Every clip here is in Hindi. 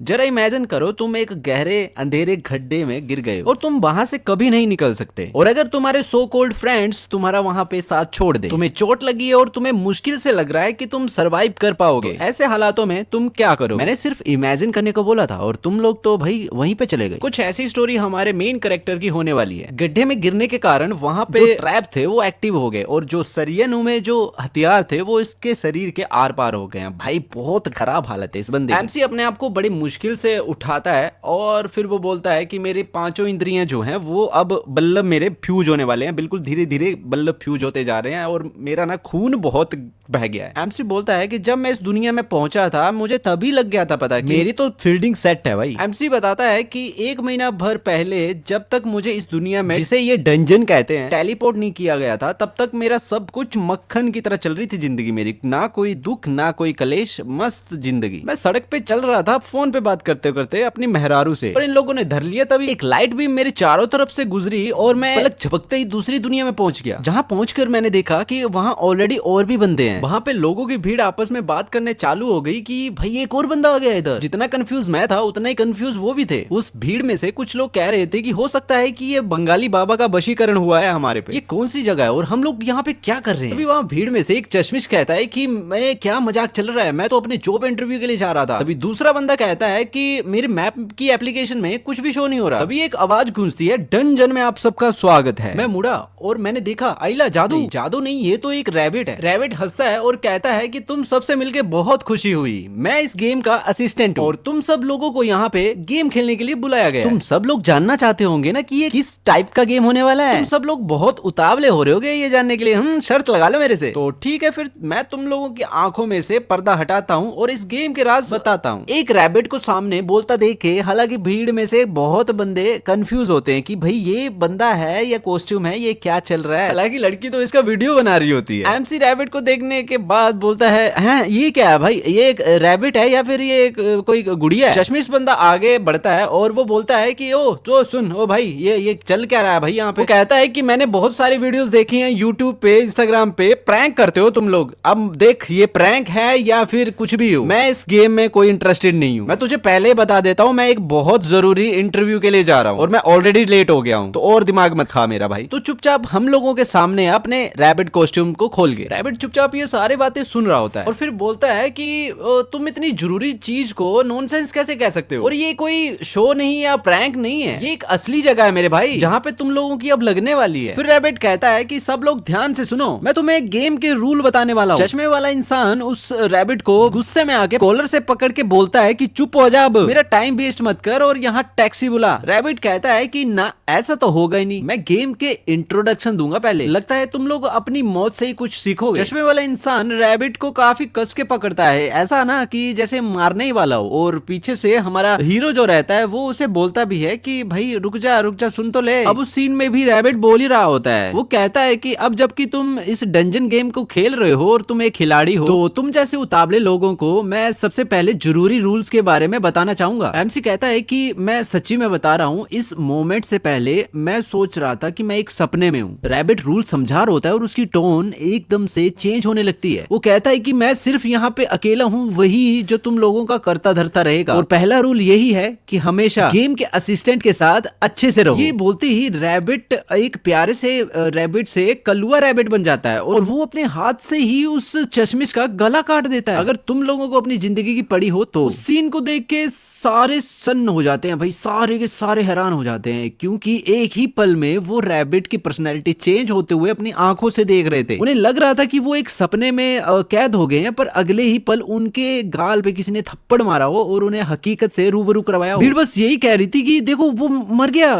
जरा इमेजिन करो तुम एक गहरे अंधेरे गड्ढे में गिर गए हो और तुम वहां से कभी नहीं निकल सकते। और अगर तुम्हारे सो कॉल्ड फ्रेंड्स तुम्हारा वहां पे साथ छोड़ दे, तुम्हें चोट लगी है और तुम्हें मुश्किल से लग रहा है कि तुम सरवाइव कर पाओगे, ऐसे हालातों में तुम क्या करो? मैंने सिर्फ इमेजिन करने को बोला था और तुम लोग तो भाई वहीं पे चले गए। कुछ ऐसी स्टोरी हमारे मेन कैरेक्टर की होने वाली है। गड्ढे में गिरने के कारण वहां पे जो ट्रैप थे वो एक्टिव हो गए और जो सरियन में जो हथियार थे वो इसके शरीर के आर पार हो गए हैं। भाई बहुत खराब हालत है इस बंदे की। एमसी अपने आप को बड़ी मुश्किल से उठाता है और फिर वो बोलता है कि मेरी पांचों इंद्रियां जो हैं वो अब बल्लभ मेरे फ्यूज होने वाले हैं, बिल्कुल धीरे धीरे बल्लभ फ्यूज होते जा रहे हैं और मेरा ना खून बहुत बह गया है। एमसी बोलता है कि जब मैं इस दुनिया में पहुंचा था मुझे तभी लग गया था पता कि मेरी तो फील्डिंग सेट है भाई। एमसी बताता है कि 1 महीना भर पहले जब तक मुझे इस दुनिया में, जिसे ये डंजन कहते हैं, टेलीपोर्ट नहीं किया गया था तब तक मेरा सब कुछ मक्खन की तरह चल रही थी जिंदगी मेरी। ना कोई दुख ना कोई कलेश, मस्त जिंदगी। मैं सड़क पे चल रहा था फोन पे बात करते करते अपनी मेहरारू से और इन लोगों ने धर लिया। तभी एक लाइट भी मेरे चारों तरफ से गुजरी और मैं पलक झपकते ही दूसरी दुनिया में पहुंच गया, जहां पहुंचकर मैंने देखा कि वहां ऑलरेडी और भी बंदे हैं। वहां पे लोगों की भीड़ आपस में बात करने चालू हो गई कि भाई एक और बंदा आ गया इधर। जितना कंफ्यूज मैं था उतना ही कंफ्यूज वो भी थे। उस भीड़ में से कुछ लोग कह रहे थे कि हो सकता है कि ये बंगाली बाबा का वशीकरण हुआ है हमारे पे। ये कौन सी जगह है और हम लोग यहाँ पे क्या कर रहे हैं? तभी वहां भीड़ में से एक चश्मिश कहता है कि मैं क्या मजाक चल रहा है, मैं तो अपने जॉब इंटरव्यू के लिए जा रहा था। तभी दूसरा बंदा कहता है कि मेरे मैप की एप्लीकेशन में कुछ भी शो नहीं हो रहा। तभी एक आवाज गूंजती है, डंजन में आप सबका स्वागत है। मैं मुड़ा और मैंने देखा आइला जादू जादू नहीं, ये तो एक रैबिट है। रैबिट हंसता है और कहता है कि तुम सबसे मिलके बहुत खुशी हुई। मैं इस गेम का असिस्टेंट हूँ और तुम सब लोगों को यहाँ पे गेम खेलने के लिए बुलाया गया। तुम सब लोग जानना चाहते होंगे ना कि ये किस टाइप का गेम होने वाला है। तुम सब लोग बहुत उतावले हो रहे होगे ये जानने के लिए। शर्त लगा लो मेरे से। तो ठीक है, फिर मैं तुम लोगों की आंखों में से पर्दा हटाता हूँ और इस गेम के राज बताता हूँ। एक रैबिट को सामने बोलता देखे हालांकि भीड़ में से बहुत बंदे कंफ्यूज होते हैं कि भाई ये बंदा है या कॉस्ट्यूम है, ये क्या चल रहा है। हालांकि लड़की तो इसका वीडियो बना रही होती है। एमसी रैबिट को देखने के बाद बोलता है हैं ये क्या है भाई, ये एक रैबिट है या फिर ये कोई गुड़िया है? चश्मिश बंदा आगे बढ़ता है और वो बोलता है कि ओ तो सुन, ओ भाई ये चल क्या रहा है भाई यहाँ पे? वो कहता है कि मैंने बहुत सारी वीडियोस देखी हैं यूट्यूब पे, इंस्टाग्राम पे, प्रैंक करते हो तुम लोग। अब देख ये प्रैंक है या फिर कुछ भी हो, मैं इस गेम में कोई इंटरेस्टेड नहीं हूँ। मैं तुझे पहले बता देता हूँ मैं एक बहुत जरूरी इंटरव्यू के लिए जा रहा हूँ और मैं ऑलरेडी लेट हो गया हूँ, तो और दिमाग मत खा मेरा भाई। तो चुपचाप हम लोगों के सामने अपने रैबिट कॉस्ट्यूम को खोल के। रैबिट चुपचाप ये सारी बातें सुन रहा होता है और फिर बोलता है कि तुम इतनी जरूरी चीज को नॉनसेंस कैसे कह सकते हो? और ये कोई शो नहीं या प्रैंक नहीं है, ये एक असली जगह है मेरे भाई जहाँ पे तुम लोगों की अब लगने वाली है। फिर रैबिट कहता है कि सब लोग ध्यान से सुनो, मैं तुम्हें एक गेम के रूल बताने वाला हूँ। चश्मे वाला इंसान उस रैबिट को गुस्से में आके कॉलर से पकड़ के बोलता है कि चुप हो जा, अब मेरा टाइम वेस्ट मत कर और यहाँ टैक्सी बुला। रैबिट कहता है कि ना ऐसा तो होगा ही नहीं, मैं गेम के इंट्रोडक्शन दूंगा पहले, लगता है तुम लोग अपनी मौत से ही कुछ सीखोगे। चश्मे वाला इंसान रैबिट को काफी कस के पकड़ता है, ऐसा ना कि जैसे मारने ही वाला हो। और पीछे से हमारा हीरो जो रहता है वो उसे बोलता भी है कि भाई रुक जा सुन तो ले। अब उस सीन में भी रैबिट बोल ही रहा होता है। वो कहता है कि अब जबकि तुम इस डंजन गेम को खेल रहे हो और तुम एक खिलाड़ी हो, तो तुम जैसे उतावले लोगों को मैं सबसे पहले जरूरी रूल्स के बारे में बताना चाहूंगा। एमसी कहता है कि मैं सच्ची में बता रहा हूँ, इस मोमेंट से पहले मैं सोच रहा था कि मैं एक सपने में हूँ। रैबिट रूल समझा रहा होता है और उसकी टोन एकदम से चेंज होने लगती है। वो कहता है कि मैं सिर्फ यहाँ पे अकेला हूँ, वही जो तुम लोगों का करता धरता रहेगा, और पहला रूल यही है कि हमेशा गेम के असिस्टेंट के साथ अच्छे से रहो। ये बोलते ही रैबिट एक प्यारे से रैबिट से कलुआ रैबिट बन जाता है और वो अपने हाथ से ही उस चश्मिश का गला काट देता है। अगर तुम लोगों को अपनी जिंदगी की पड़ी हो तो सीन को देख के सारे सन्न हो जाते हैं भाई, सारे के सारे हैरान हो जाते हैं, क्योंकि एक ही पल में वो रैबिट की पर्सनैलिटी चेंज होते हुए अपनी आंखों से देख रहे थे। उन्हें लग रहा था कि वो एक सपने में कैद हो गए हैं, पर अगले ही पल उनके गाल पे किसी ने थप्पड़ मारा हो और उन्हें हकीकत से रूबरू करवाया हो। भीड़ बस यही कह रही थी कि देखो वो मर गया,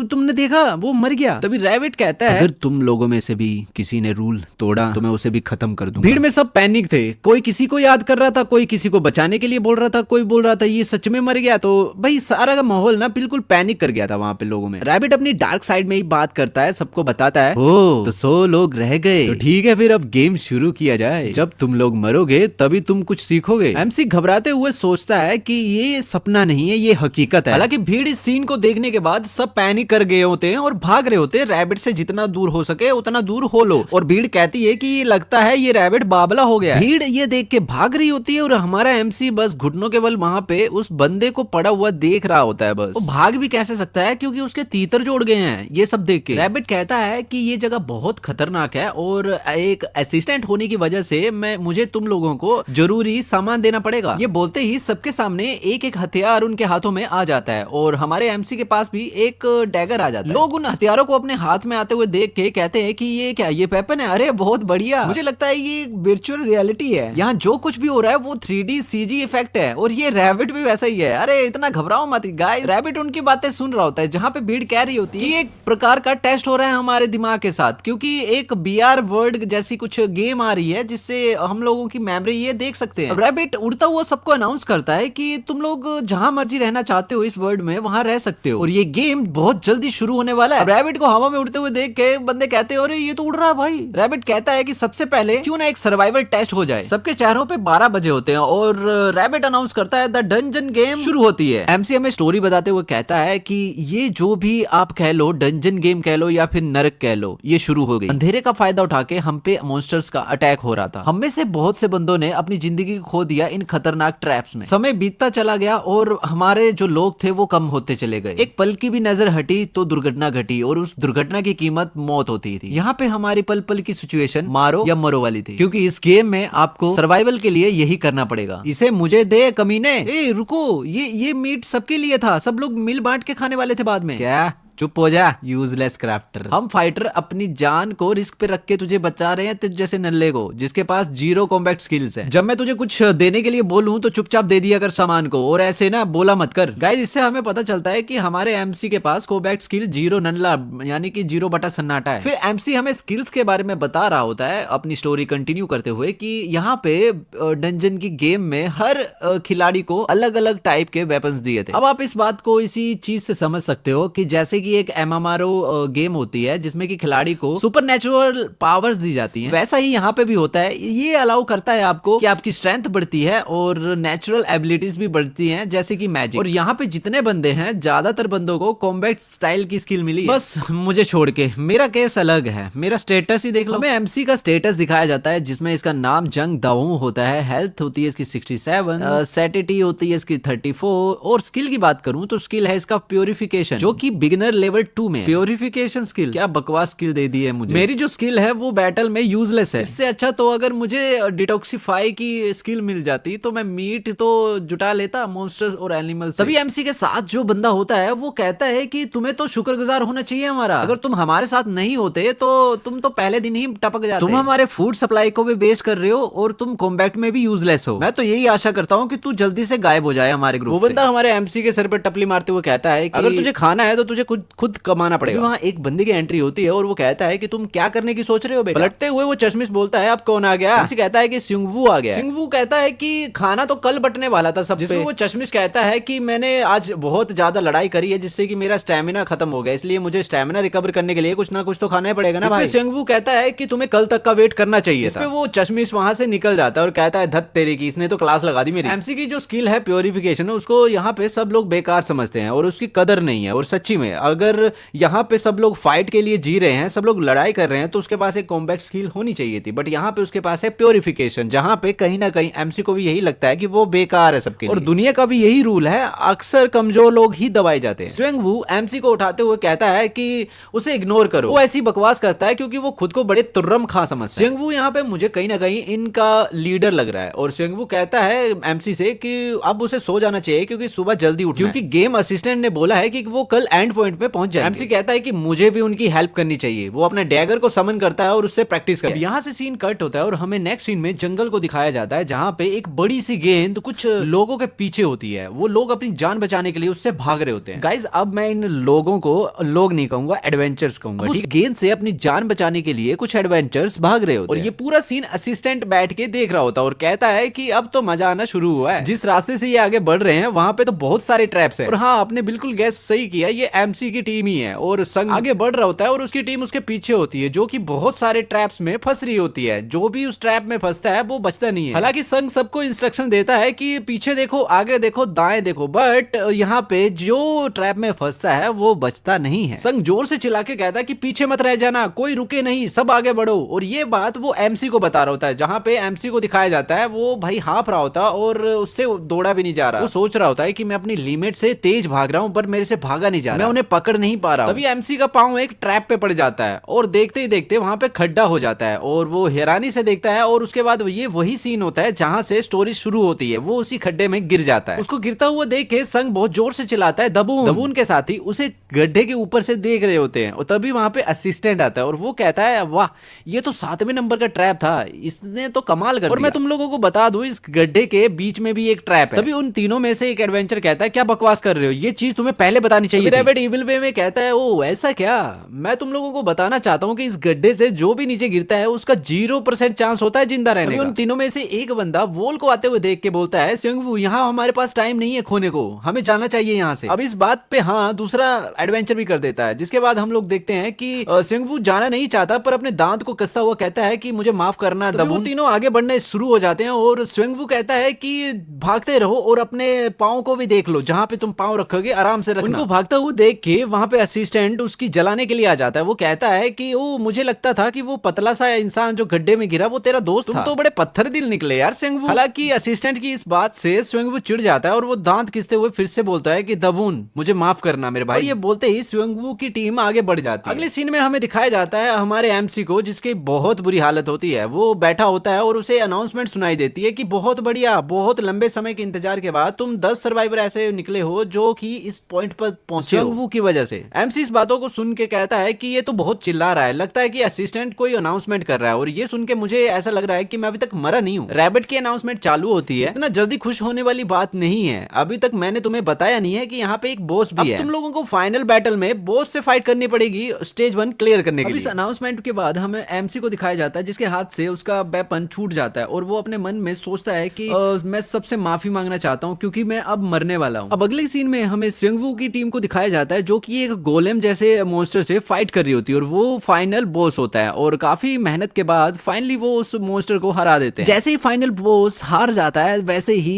तुमने देखा वो मर गया। तभी रैबिट कहता है अगर तुम लोगों में से भी किसी ने रूल तोड़ा तो मैं उसे भी खत्म कर दूंगा। भीड़ में सब पैनिक थे, कोई किसी को याद कर रहा था, कोई किसी को बचाने के लिए बोल रहा था, कोई बोल रहा था ये सच में मर गया। तो भाई सारा का माहौल ना बिल्कुल पैनिक कर गया था वहां पे लोगों में। रैबिट अपनी डार्क साइड में ही बात करता है, सबको बताता है ओ तो 100 लोग रह गए, तो ठीक है फिर अब गेम शुरू किया जाए, जब तुम लोग मरोगे तभी तुम कुछ सीखोगे। एमसी घबराते हुए सोचता है कि ये सपना नहीं है, ये हकीकत है। हालांकि भीड़ इस सीन को देखने के बाद सब पैनिक कर गए होते हैं और भाग रहे होते हैं। रैबिट से जितना दूर हो सके उतना दूर हो लो। और भीड़ कहती है कि लगता है ये रैबिट बाबला हो गया। भीड़ ये देख के भाग रही होती है और हमारा एमसी बस घुटनों के बल वहाँ पे उस बंदे को पड़ा हुआ देख रहा होता है बस। वो भाग भी कैसे सकता है क्योंकि उसके तीतर जोड़ गए हैं ये सब देख के। रैबिट कहता है कि ये जगह बहुत खतरनाक है और एक असिस्टेंट होने की वजह से मुझे तुम लोगों को जरूरी सामान देना पड़ेगा। ये बोलते ही सबके सामने एक एक हथियार उनके हाथों में आ जाता है और हमारे एमसी के पास भी एक डैगर आ जाता है। लोग उन हथियारों को अपने हाथ में आते हुए देख के कहते हैं कि ये क्या, ये वेपन है? अरे बहुत बढ़िया, मुझे लगता है ये वर्चुअल रियलिटी है, यहाँ जो कुछ भी हो रहा है वो 3D CG इफेक्ट है और ये रैबिट भी वैसा ही है। अरे इतना घबराओ मत गाइस। रैबिट उनकी बातें सुन रहा होता है जहाँ पे भीड़ कह रही होती है कि एक प्रकार का टेस्ट हो रहा है हमारे दिमाग के साथ, क्योंकि एक BR वर्ल्ड जैसी कुछ गेम आ रही है जिससे हम लोगों की मेमोरी ये देख सकते हैं। रैबिट उड़ता हुआ सबको अनाउंस करता है कि तुम लोग जहां मर्जी रहना चाहते हो इस वर्ल्ड में वहां रह सकते हो और ये गेम बहुत जल्दी शुरू होने वाला है। रैबिट को हवा में उड़ते हुए देख के बंदे कहते हैं अरे ये तो उड़ रहा है भाई। रैबिट कहता है कि सबसे पहले क्यों ना एक सर्वाइवल टेस्ट हो जाए। सबके चेहरों पे 12 बजे होते हैं और रैबिट अनाउंस करता है द डंजन गेम शुरू होती है। एमसी हमें स्टोरी बताते हुए कहता है कि ये जो भी आप कह लो, डंजन गेम कह लो या फिर नरक कह लो, ये शुरू हो गई। अंधेरे का फायदा उठा के हम पे मॉन्स्टर्स का अटैक हो रहा था। हम में से बहुत से बंदों ने अपनी जिंदगी खो दिया इन खतरनाक ट्रैप्स में। समय बीतता चला गया और हमारे जो लोग थे वो कम होते चले गए। एक पल की भी नजर हटी तो दुर्घटना घटी और उस दुर्घटना की कीमत मौत होती थी। यहाँ पे हमारी पल पल की सिचुएशन मारो या मरो वाली थी, क्योंकि इस गेम में आपको सर्वाइवल के लिए यही करना पड़ेगा। इसे मुझे दे कमीने। ए रुको, ये मीट सबके लिए था, सब लोग मिल बांट के खाने वाले थे बाद में। क्या? चुप हो जा यूजलेस क्राफ्टर। हम फाइटर अपनी जान को रिस्क पे रख के तुझे बचा रहे हैं, तुझ जैसे नल्ले को जिसके पास 0 कॉम्बैट स्किल्स है। जब मैं तुझे कुछ देने के लिए बोलूं तो चुपचाप दे दिया कर सामान को और ऐसे ना बोला मत कर। गाइस इससे हमें पता चलता है कि हमारे एमसी के पास कॉम्बैट स्किल 0 नल्ला यानी कि 0 बटा सन्नाटा है। फिर एमसी हमें स्किल्स के बारे में बता रहा होता है अपनी स्टोरी कंटिन्यू करते हुए कि यहाँ पे डंजन की गेम में हर खिलाड़ी को अलग अलग टाइप के वेपन्स दिए थे। अब आप इस बात को इसी चीज से समझ सकते हो कि जैसे कि एक MMRO गेम होती है जिसमें कि खिलाड़ी को सुपरनैचुरल पावर्स दी जाती हैं, वैसा ही यहाँ पे भी होता है। ये अलाउ करता है आपको कि आपकी स्ट्रेंथ बढ़ती है और नेचुरल एबिलिटीज भी बढ़ती हैं जैसे कि मैजिक। और यहाँ पे जितने बंदे हैं ज्यादातर बंदों को कॉम्बैट स्टाइल की स्किल मिली, बस मुझे छोड़ के। मेरा केस अलग है, मेरा स्टेटस ही देख लो। हमें एमसी का स्टेटस दिखाया जाता है जिसमें इसका नाम जंग दाऊ होता है, हेल्थ होती है इसकी 67, सेटिटी होती है इसकी 34 और स्किल की बात करूं तो स्किल है इसका प्योरिफिकेशन जो कि बिगिनर लेवल 2 में। प्योरिफिकेशन स्किल, क्या बकवास स्किल दे दी है मुझे। मेरी जो स्किल है वो बैटल में यूजलेस है। इससे अच्छा तो अगर मुझे डिटॉक्सिफाई की स्किल मिल जाती तो मैं मीट तो जुटा लेता मॉन्स्टर्स और एनिमल्स। तभी एमसी के साथ जो बंदा होता है वो कहता है कि तुम्हें तो शुक्रगुजार होना चाहिए हमारा, अगर तुम हमारे साथ नहीं होते तो तुम तो पहले दिन ही टपक जाते। तुम हमारे फूड सप्लाई को भी बेस कर रहे हो और तुम कॉम्बैट में भी यूजलेस हो। मैं तो यही आशा करता हूँ कि तू जल्दी से गायब हो जाए हमारे ग्रुप से। वो बंदा हमारे एमसी के सर पे टपली मारते हुए कहता है कि अगर तुझे खाना है तो तुझे खुद कमाना पड़ेगा। वहाँ एक बंदे की एंट्री होती है और वो कहता है कि तुम क्या करने की सोच रहे हो बेटा। पलटते हुए वो चश्मिश बोलता है अब कौन आ गया। एमसी कहता है कि सिंगवू आ गया। सिंगवू कहता है कि खाना तो कल बटने वाला था सब, जिसमें वो चश्मिश कहता है कि मैंने आज बहुत ज्यादा लड़ाई करी है जिससे कि मेरा स्टैमिना खत्म हो गया, इसलिए मुझे स्टैमिना रिकवर करने के लिए कुछ ना कुछ तो खाना ही पड़ेगा ना भाई। सिंगवू कहता है कि तुम्हें कल तक का वेट करना चाहिए था। वो चश्मिश वहां से निकल जाता है और कहता है धत तेरे की, इसने तो क्लास लगा दी मेरी। एमसी की जो स्किल है प्योरिफिकेशन, उसको यहाँ पे सब लोग बेकार समझते हैं और उसकी कदर नहीं है। और सच्ची में अगर यहाँ पे सब लोग फाइट के लिए जी रहे हैं, सब लोग लड़ाई कर रहे हैं, तो उसके पास एक कॉम्बैट स्किल होनी चाहिए थी, बट यहाँ पे उसके पास है प्योरिफिकेशन, जहाँ पे कहीं ना कहीं एमसी को भी यही लगता है कि वो बेकार है सबके लिए। और दुनिया का भी यही रूल है, अक्सर कमजोर लोग ही दबाए जाते हैं। स्वेंगवू एमसी को उठाते हुए कहता है कि उसे इग्नोर करो, वो ऐसी बकवास करता है क्योंकि वो खुद को बड़े तुर्रम खां समझता है। स्वेंगवू यहाँ पे मुझे कहीं ना कहीं इनका लीडर लग रहा है और स्वेंगवू कहता है एमसी से कि अब उसे सो जाना चाहिए क्योंकि सुबह जल्दी उठना है, क्योंकि गेम असिस्टेंट ने बोला है कि वो कल एंड पॉइंट पे पहुंच जाए। एमसी कहता है कि मुझे भी उनकी हेल्प करनी चाहिए। वो अपने डैगर को समन करता है और उससे प्रैक्टिस करता है। यहाँ से सीन कट होता है और हमें नेक्स्ट सीन में जंगल को दिखाया जाता है जहाँ पे एक बड़ी सी गेंद कुछ लोगों के पीछे होती है। वो लोग अपनी जान बचाने के लिए उससे भाग रहे होते हैं। गाइज अब मैं इन लोगों को लोग नहीं कहूंगा, एडवेंचर्स कहूंगा। उस गेंद से अपनी जान बचाने के लिए कुछ एडवेंचर्स भाग रहे होते हैं और ये पूरा सीन असिस्टेंट बैठ के देख रहा होता है और कहता है कि अब तो मजा आना शुरू हुआ है। जिस रास्ते से ये आगे बढ़ रहे हैं वहां पे तो बहुत सारे ट्रैप्स हैं। और हाँ, आपने बिल्कुल गैस सही किया, ये एमसी एमसी की टीम ही है और संग आगे बढ़ रहा होता है और उसकी टीम उसके पीछे होती है, जो कि बहुत सारे ट्रैप्स में फंस रही होती है। जो भी उस ट्रैप में फंसता है वो बचता नहीं है। हालांकि संग सबको इंस्ट्रक्शन देता है कि पीछे देखो, आगे देखो, दाएं देखो, बट यहाँ पे जो ट्रैप में फंसता है वो बचता नहीं है। संग जोर से चिल्ला के कहता है कि पीछे मत रह जाना, कोई रुके नहीं, सब आगे बढ़ो। और ये बात वो एमसी को बता रहा होता है, जहाँ पे एमसी को दिखाया जाता है वो भाई हाफ रहा होता और उससे दौड़ा भी नहीं जा रहा। वो सोच रहा होता है कि मैं अपनी लिमिट से तेज भाग रहा हूँ पर मेरे से भागा नहीं जा रहा, मैं उन्हें पकड़ नहीं पा रहा। तभी एमसी का पांव एक ट्रैप पे पड़ जाता है और देखते ही देखते वहां पे खड्डा हो जाता है और वो हैरानी से देखता है। और उसके बाद ये वही सीन होता है जहां से स्टोरी शुरू होती है, वो उसी खड्डे में गिर जाता है। उसको गिरता हुआ देख के संग बहुत जोर से चिल्लाता है दबून। दबून के साथ ही उसे गड्ढे के ऊपर से देख रहे होते हैं और तभी वहां पे असिस्टेंट आता है और वो कहता है वाह, ये तो 7वें नंबर का ट्रैप था, इसने तो कमाल कर दिया। और मैं तुम लोगों को बता दूं, इस गड्ढे के बीच में भी एक ट्रैप है। तभी उन तीनों में से एक एडवेंचर कहता है क्या बकवास कर रहे हो, ये चीज तुम्हें पहले बतानी चाहिए। रैबिट इविल वे में कहता है ओ ऐसा क्या, मैं तुम लोगों को बताना चाहता हूँ कि इस गड्ढे से जो भी नीचे गिरता है उसका 0% चांस होता है जिंदा रहने का। उन तीनों में से एक बंदा वोल को आते हुए देख के बोलता है सेंगवू, यहाँ हमारे पास टाइम नहीं है खोने को, हमें जाना चाहिए यहाँ से। अब इस बात पे हाँ दूसरा एडवेंचर भी कर देता है, जिसके बाद हम लोग देखते हैं कि सेंगवू जाना नहीं चाहता पर अपने दांत को कसता हुआ कहता है कि मुझे माफ करना। दबून तीनों आगे बढ़ने शुरू हो जाते हैं और सेंगवू कहता है कि भागते रहो और अपने पाँव को भी देख लो, जहाँ पे तुम पाँव रखोगे आराम से रखना। उनको भागता हुआ देख के वहां पे असिस्टेंट उसकी जलाने के लिए आ जाता है। वो कहता है कि ओ मुझे लगता था कि वो पतला सा इंसान जो गड्ढे में गिरा वो तेरा दोस्त था, तुम तो बड़े पत्थर दिल निकले यार सेंगवू। हालांकि असिस्टेंट की इस बात से सेंगवू चिढ़ जाता है और वो दांत किसते हुए फिर से बोलता है कि दबून मुझे माफ करना मेरे भाई। ये बोलते ही सेंगवू की टीम आगे बढ़ जाती है। अगले सीन में हमें दिखाया जाता है हमारे एमसी को, जिसकी बहुत बुरी हालत होती है। वो बैठा होता है और उसे अनाउंसमेंट सुनाई देती है कि बहुत बढ़िया, बहुत लंबे समय के इंतजार के बाद तुम 10 सर्वाइवर ऐसे निकले हो जो कि इस पॉइंट पर पहुंचे हो की वजह से। एमसी इस बातों को सुन के कहता है कि ये तो बहुत चिल्ला रहा है, लगता है कि असिस्टेंट कोई अनाउंसमेंट कर रहा है और ये सुन के मुझे ऐसा लग रहा है कि मैं अभी तक मरा नहीं हूँ। रैबिट की अनाउंसमेंट चालू होती है। इतना जल्दी खुश होने वाली बात नहीं है, अभी तक मैंने तुम्हें बताया नहीं है कि यहाँ पे एक बॉस भी है। तुम लोगों को फाइनल बैटल में बॉस से फाइट करनी पड़ेगी स्टेज 1 क्लियर करने के लिए। इस अनाउंसमेंट के बाद हमें एमसी को दिखाया जाता है जिसके हाथ से उसका वेपन छूट जाता है और वो अपने मन में सोचता है कि मैं सबसे माफी मांगना चाहता हूँ क्योंकि मैं अब मरने वाला हूँ। अब अगले सीन में हमें सेंगवू की टीम को दिखाया जाता है जो कि एक गोलेम जैसे मॉन्स्टर से फाइट कर रही होती है और वो फाइनल बॉस होता है और काफी मेहनत के बाद फाइनली वो उस मॉन्स्टर को हरा देते हैं। जैसे ही फाइनल बॉस हार जाता है वैसे ही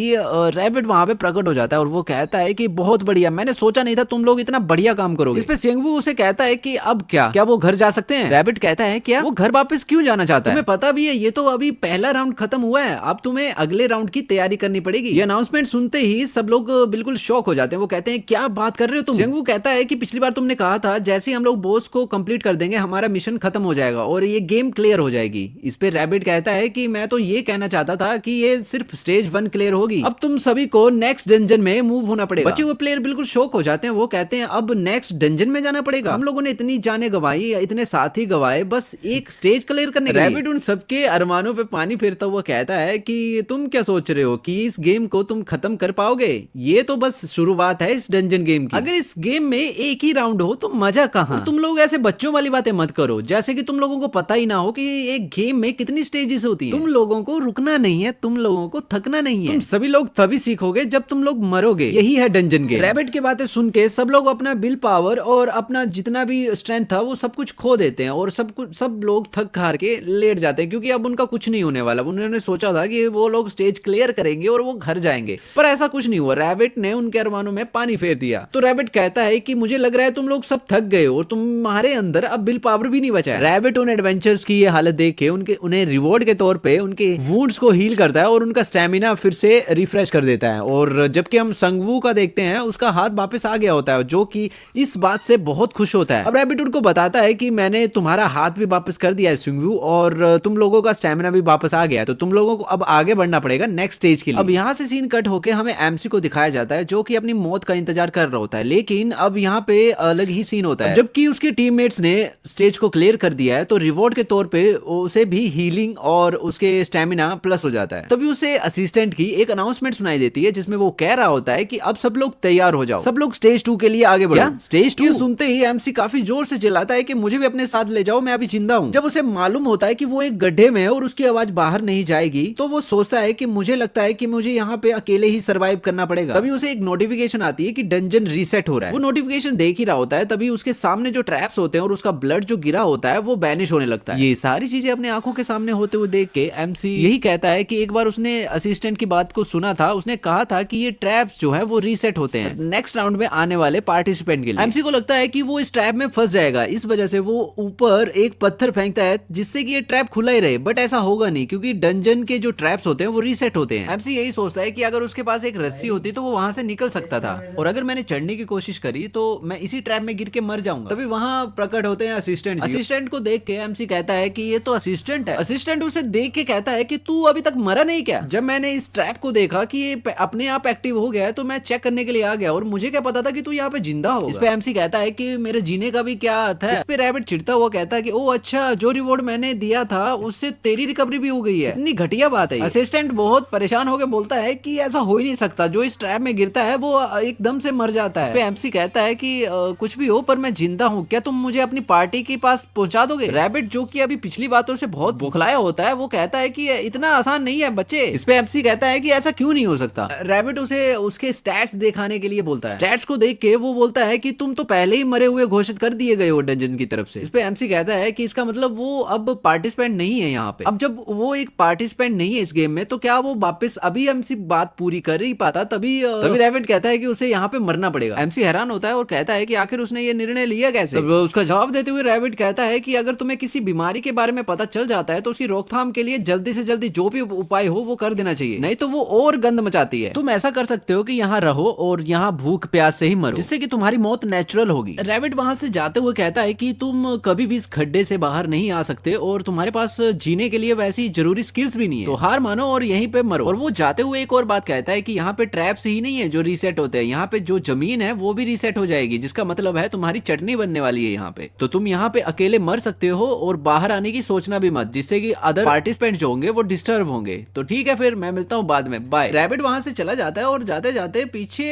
रैबिट वहां पे प्रकट हो जाता है और वो कहता है कि बहुत बढ़िया, मैंने सोचा नहीं था तुम लोग इतना बढ़िया काम करोगे। इस पे सेंगवू उसे कहता है कि अब क्या वो घर जा सकते हैं। रैबिट कहता है क्या वो घर वापस क्यों जाना चाहता है, तुम्हें पता भी है ये तो अभी पहला राउंड खत्म हुआ है, अब तुम्हें अगले राउंड की तैयारी करनी पड़ेगी। ये अनाउंसमेंट सुनते ही सब लोग बिल्कुल शॉक हो जाते हैं। वो कहते हैं क्या बात कर रहे हो तुम। सेंगवू कहता है कि पिछली बार तुमने कहा था जैसे ही हम लोग बॉस को कंप्लीट कर देंगे हमारा मिशन खत्म हो जाएगा और ये गेम क्लियर हो जाएगी। इस पे रैबिट कहता है कि मैं तो ये कहना चाहता था कि ये सिर्फ स्टेज 1 क्लियर होगी, अब तुम सभी को नेक्स्ट डंजन में मूव होना पड़ेगा। बचे हुए प्लेयर बिल्कुल शॉक हो जाते हैं। वो कहते हैं अब नेक्स्ट डंजन में जाना पड़ेगा, हम लोगों ने इतनी जाने गवाई, इतने साथी गवाए बस एक स्टेज क्लियर करने के लिए। रैबिट उन सबके अरमानों पे पानी फेरता हुआ कहता है कि तुम क्या सोच रहे हो कि इस गेम को तुम खत्म कर पाओगे, ये तो बस शुरुआत है इस डंजन गेम की। अगर इस गेम में एक ही राउंड हो तो मजा कहाँ। तुम लोग ऐसे बच्चों वाली बातें मत करो जैसे कि तुम लोगों को पता ही ना हो कि एक गेम में कितनी स्टेजेस होती हैं। तुम लोगों को रुकना नहीं है, तुम लोगों को थकना नहीं है, तुम सभी लोग तभी सीखोगे जब तुम लोग मरोगे, यही है डंजन गेम। रैबिट की बातें सुन के सब लोग अपना विल पावर और अपना जितना भी स्ट्रेंथ था वो सब कुछ खो देते हैं और सब लोग थक हार के लेट जाते हैं क्योंकि अब उनका कुछ नहीं होने वाला। उन्होंने सोचा था कि वो लोग स्टेज क्लियर करेंगे और वो घर जाएंगे, पर ऐसा कुछ नहीं हुआ। रैबिट ने उनके अरमानों में पानी फेर दिया। तो रैबिट कहता है कि मुझे लग रहा है तुम लोग सब थक गए हो और तुम्हारे अंदर अब विल पावर भी नहीं बचा है। रैबिट उन एडवेंचर्स की ये हालत देख के उन्हें रिवॉर्ड के तौर पे उनके वुंड्स को हील करता है और उनका स्टेमिना फिर से रिफ्रेश कर देता है। और जबकि हम संगवू का देखते हैं उसका हाथ वापस आ गया होता है जो कि इस बात से बहुत खुश होता है। अब रैबिट उनको बताता है कि मैंने तुम्हारा हाथ भी वापस कर दिया है संगवू और तुम लोगों का स्टेमिना भी वापस आ गया है, तो तुम लोगों को अब आगे बढ़ना पड़ेगा नेक्स्ट स्टेज के लिए। अब यहाँ से सीन कट होके हमें एमसी को दिखाया जाता है जो कि अपनी मौत का इंतजार कर रहा होता है, लेकिन अब यहाँ पे अलग ही सीन होता है। जबकि उसके टीममेट्स ने स्टेज को क्लियर कर दिया है तो रिवॉर्ड के तौर पे उसे भी हीलिंग और उसके स्टेमिना प्लस हो जाता है। तभी उसे असिस्टेंट की एक अनाउंसमेंट सुनाई देती है जिसमें वो कह रहा होता है कि अब सब लोग तैयार हो जाओ, सब लोग स्टेज 2 के लिए आगे बढ़ो। स्टेज 2 सुनते ही एमसी काफी जोर से चिल्लाता है कि मुझे भी अपने साथ ले जाओ, मैं अभी जिंदा हूँ। जब उसे मालूम होता है कि वो एक गड्ढे में है और उसकी आवाज बाहर नहीं जाएगी तो वो सोचता है कि मुझे लगता है कि मुझे यहाँ पे अकेले ही सर्वाइव करना पड़ेगा। तभी उसे एक नोटिफिकेशन आती है कि डंजन रीसेट हो रहा है। वो नोटिफिकेशन एनिमेशन देख ही रहा होता है तभी उसके सामने जो ट्रैप्स होते हैं और उसका ब्लड जो गिरा होता है वो बैनिश होने लगता है। ये सारी चीजें अपने आंखों के सामने होते हुए देख के एमसी यही कहता है कि एक बार उसने असिस्टेंट की बात को सुना था, उसने कहा था कि ये ट्रैप्स जो है वो रीसेट होते हैं नेक्स्ट राउंड में आने वाले पार्टिसिपेंट के लिए। एमसी को लगता है कि वो इस ट्रैप में फंस जाएगा, इस वजह से वो ऊपर एक पत्थर फेंकता है जिससे कि ये ट्रैप खुला ही रहे, बट ऐसा होगा नहीं क्योंकि डंजन के जो ट्रैप्स होते हैं वो रीसेट होते हैं। एमसी यही सोचता है कि अगर उसके पास एक रस्सी होती तो वो वहां से निकल सकता था, और अगर मैंने चढ़ने की कोशिश करी तो मैं इसी ट्रैप में गिर के मर जाऊंगा। तभी वहां प्रकट होते हैं असिस्टेंट। असिस्टेंट को देख के एमसी कहता है कि ये तो असिस्टेंट है। असिस्टेंट उसे देख के कहता है कि तू अभी तक मरा नहीं क्या? जब मैंने इस ट्रैप को देखा कि ये अपने आप एक्टिव हो गया है तो मैं चेक करने के लिए आ गया, और मुझे क्या पता था कि तू यहाँ पे जिंदा होगा। इस पे एमसी कहता है कि मेरे जीने का भी क्या अर्थ है? इस पे रैबिट चिढ़ता हुआ कहता है कि ओ अच्छा, जो रिवॉर्ड मैंने दिया था उससे तेरी रिकवरी भी हो गई है। इतनी घटिया बात है। असिस्टेंट बहुत परेशान होकर बोलता है कि ऐसा हो ही नहीं सकता, जो इस ट्रैप में गिरता है वो एकदम से मर जाता है। इस पे एमसी कहता है कि कुछ भी हो पर मैं जिंदा हूँ, क्या तुम मुझे अपनी पार्टी के पास पहुंचा दोगे? रैबिट जो कि अभी पिछली बातों से बहुत बौखलाया होता है वो कहता है कि इतना आसान नहीं है बच्चे। इस पे एमसी कहता है कि ऐसा क्यों नहीं हो सकता? रैबिट उसे उसके स्टैट्स दिखाने के लिए बोलता है। स्टैट्स को देख के वो बोलता है कि तुम तो पहले ही मरे हुए घोषित कर दिए गए हो डंजन की तरफ से। इस पे एमसी कहता है कि इसका मतलब वो अब पार्टिसिपेंट नहीं है यहाँ पे। अब जब वो एक पार्टिसिपेंट नहीं है इस गेम में तो क्या वो वापस अभी एमसी बात पूरी कर ही पाता? तभी रैबिट कहता है कि उसे यहाँ पे मरना पड़ेगा। एमसी हैरान होता है और कहता है कि आखिर उसने ये निर्णय लिया कैसे? तब उसका जवाब देते हुए रैबिट कहता है कि अगर तुम्हें किसी बीमारी के बारे में पता चल जाता है तो उसकी रोकथाम के लिए जल्दी से जल्दी जो भी उपाय हो वो कर देना चाहिए, नहीं तो वो और गंद मचाती है। तुम ऐसा कर सकते हो कि यहाँ रहो और यहाँ भूख प्यास से ही मरो, जिससे कि तुम्हारी मौत नेचुरल होगी। रैबिट वहां से जाते हुए कहता है कि तुम कभी भी इस खड्डे से बाहर नहीं आ सकते और तुम्हारे पास जीने के लिए वैसी जरूरी स्किल्स भी नहीं है, तो हार मानो और यहीं पे मरो। और वो जाते हुए एक और बात कहता है कि यहाँ पे ट्रैप्स ही नहीं है जो रीसेट होते हैं, यहाँ पे जो जमीन है वो भी रीसेट हो जाएगी, जिसका मतलब है तुम्हारी चटनी बनने वाली है यहाँ पे। तो तुम यहाँ पे अकेले मर सकते हो और बाहर आने की सोचना भी मत, जिससे कि अदर पार्टिसिपेंट जो होंगे वो डिस्टर्ब होंगे। तो ठीक है फिर मैं मिलता हूँ बाद में, बाय। रैबिट वहां से चला जाता है और जाते जाते पीछे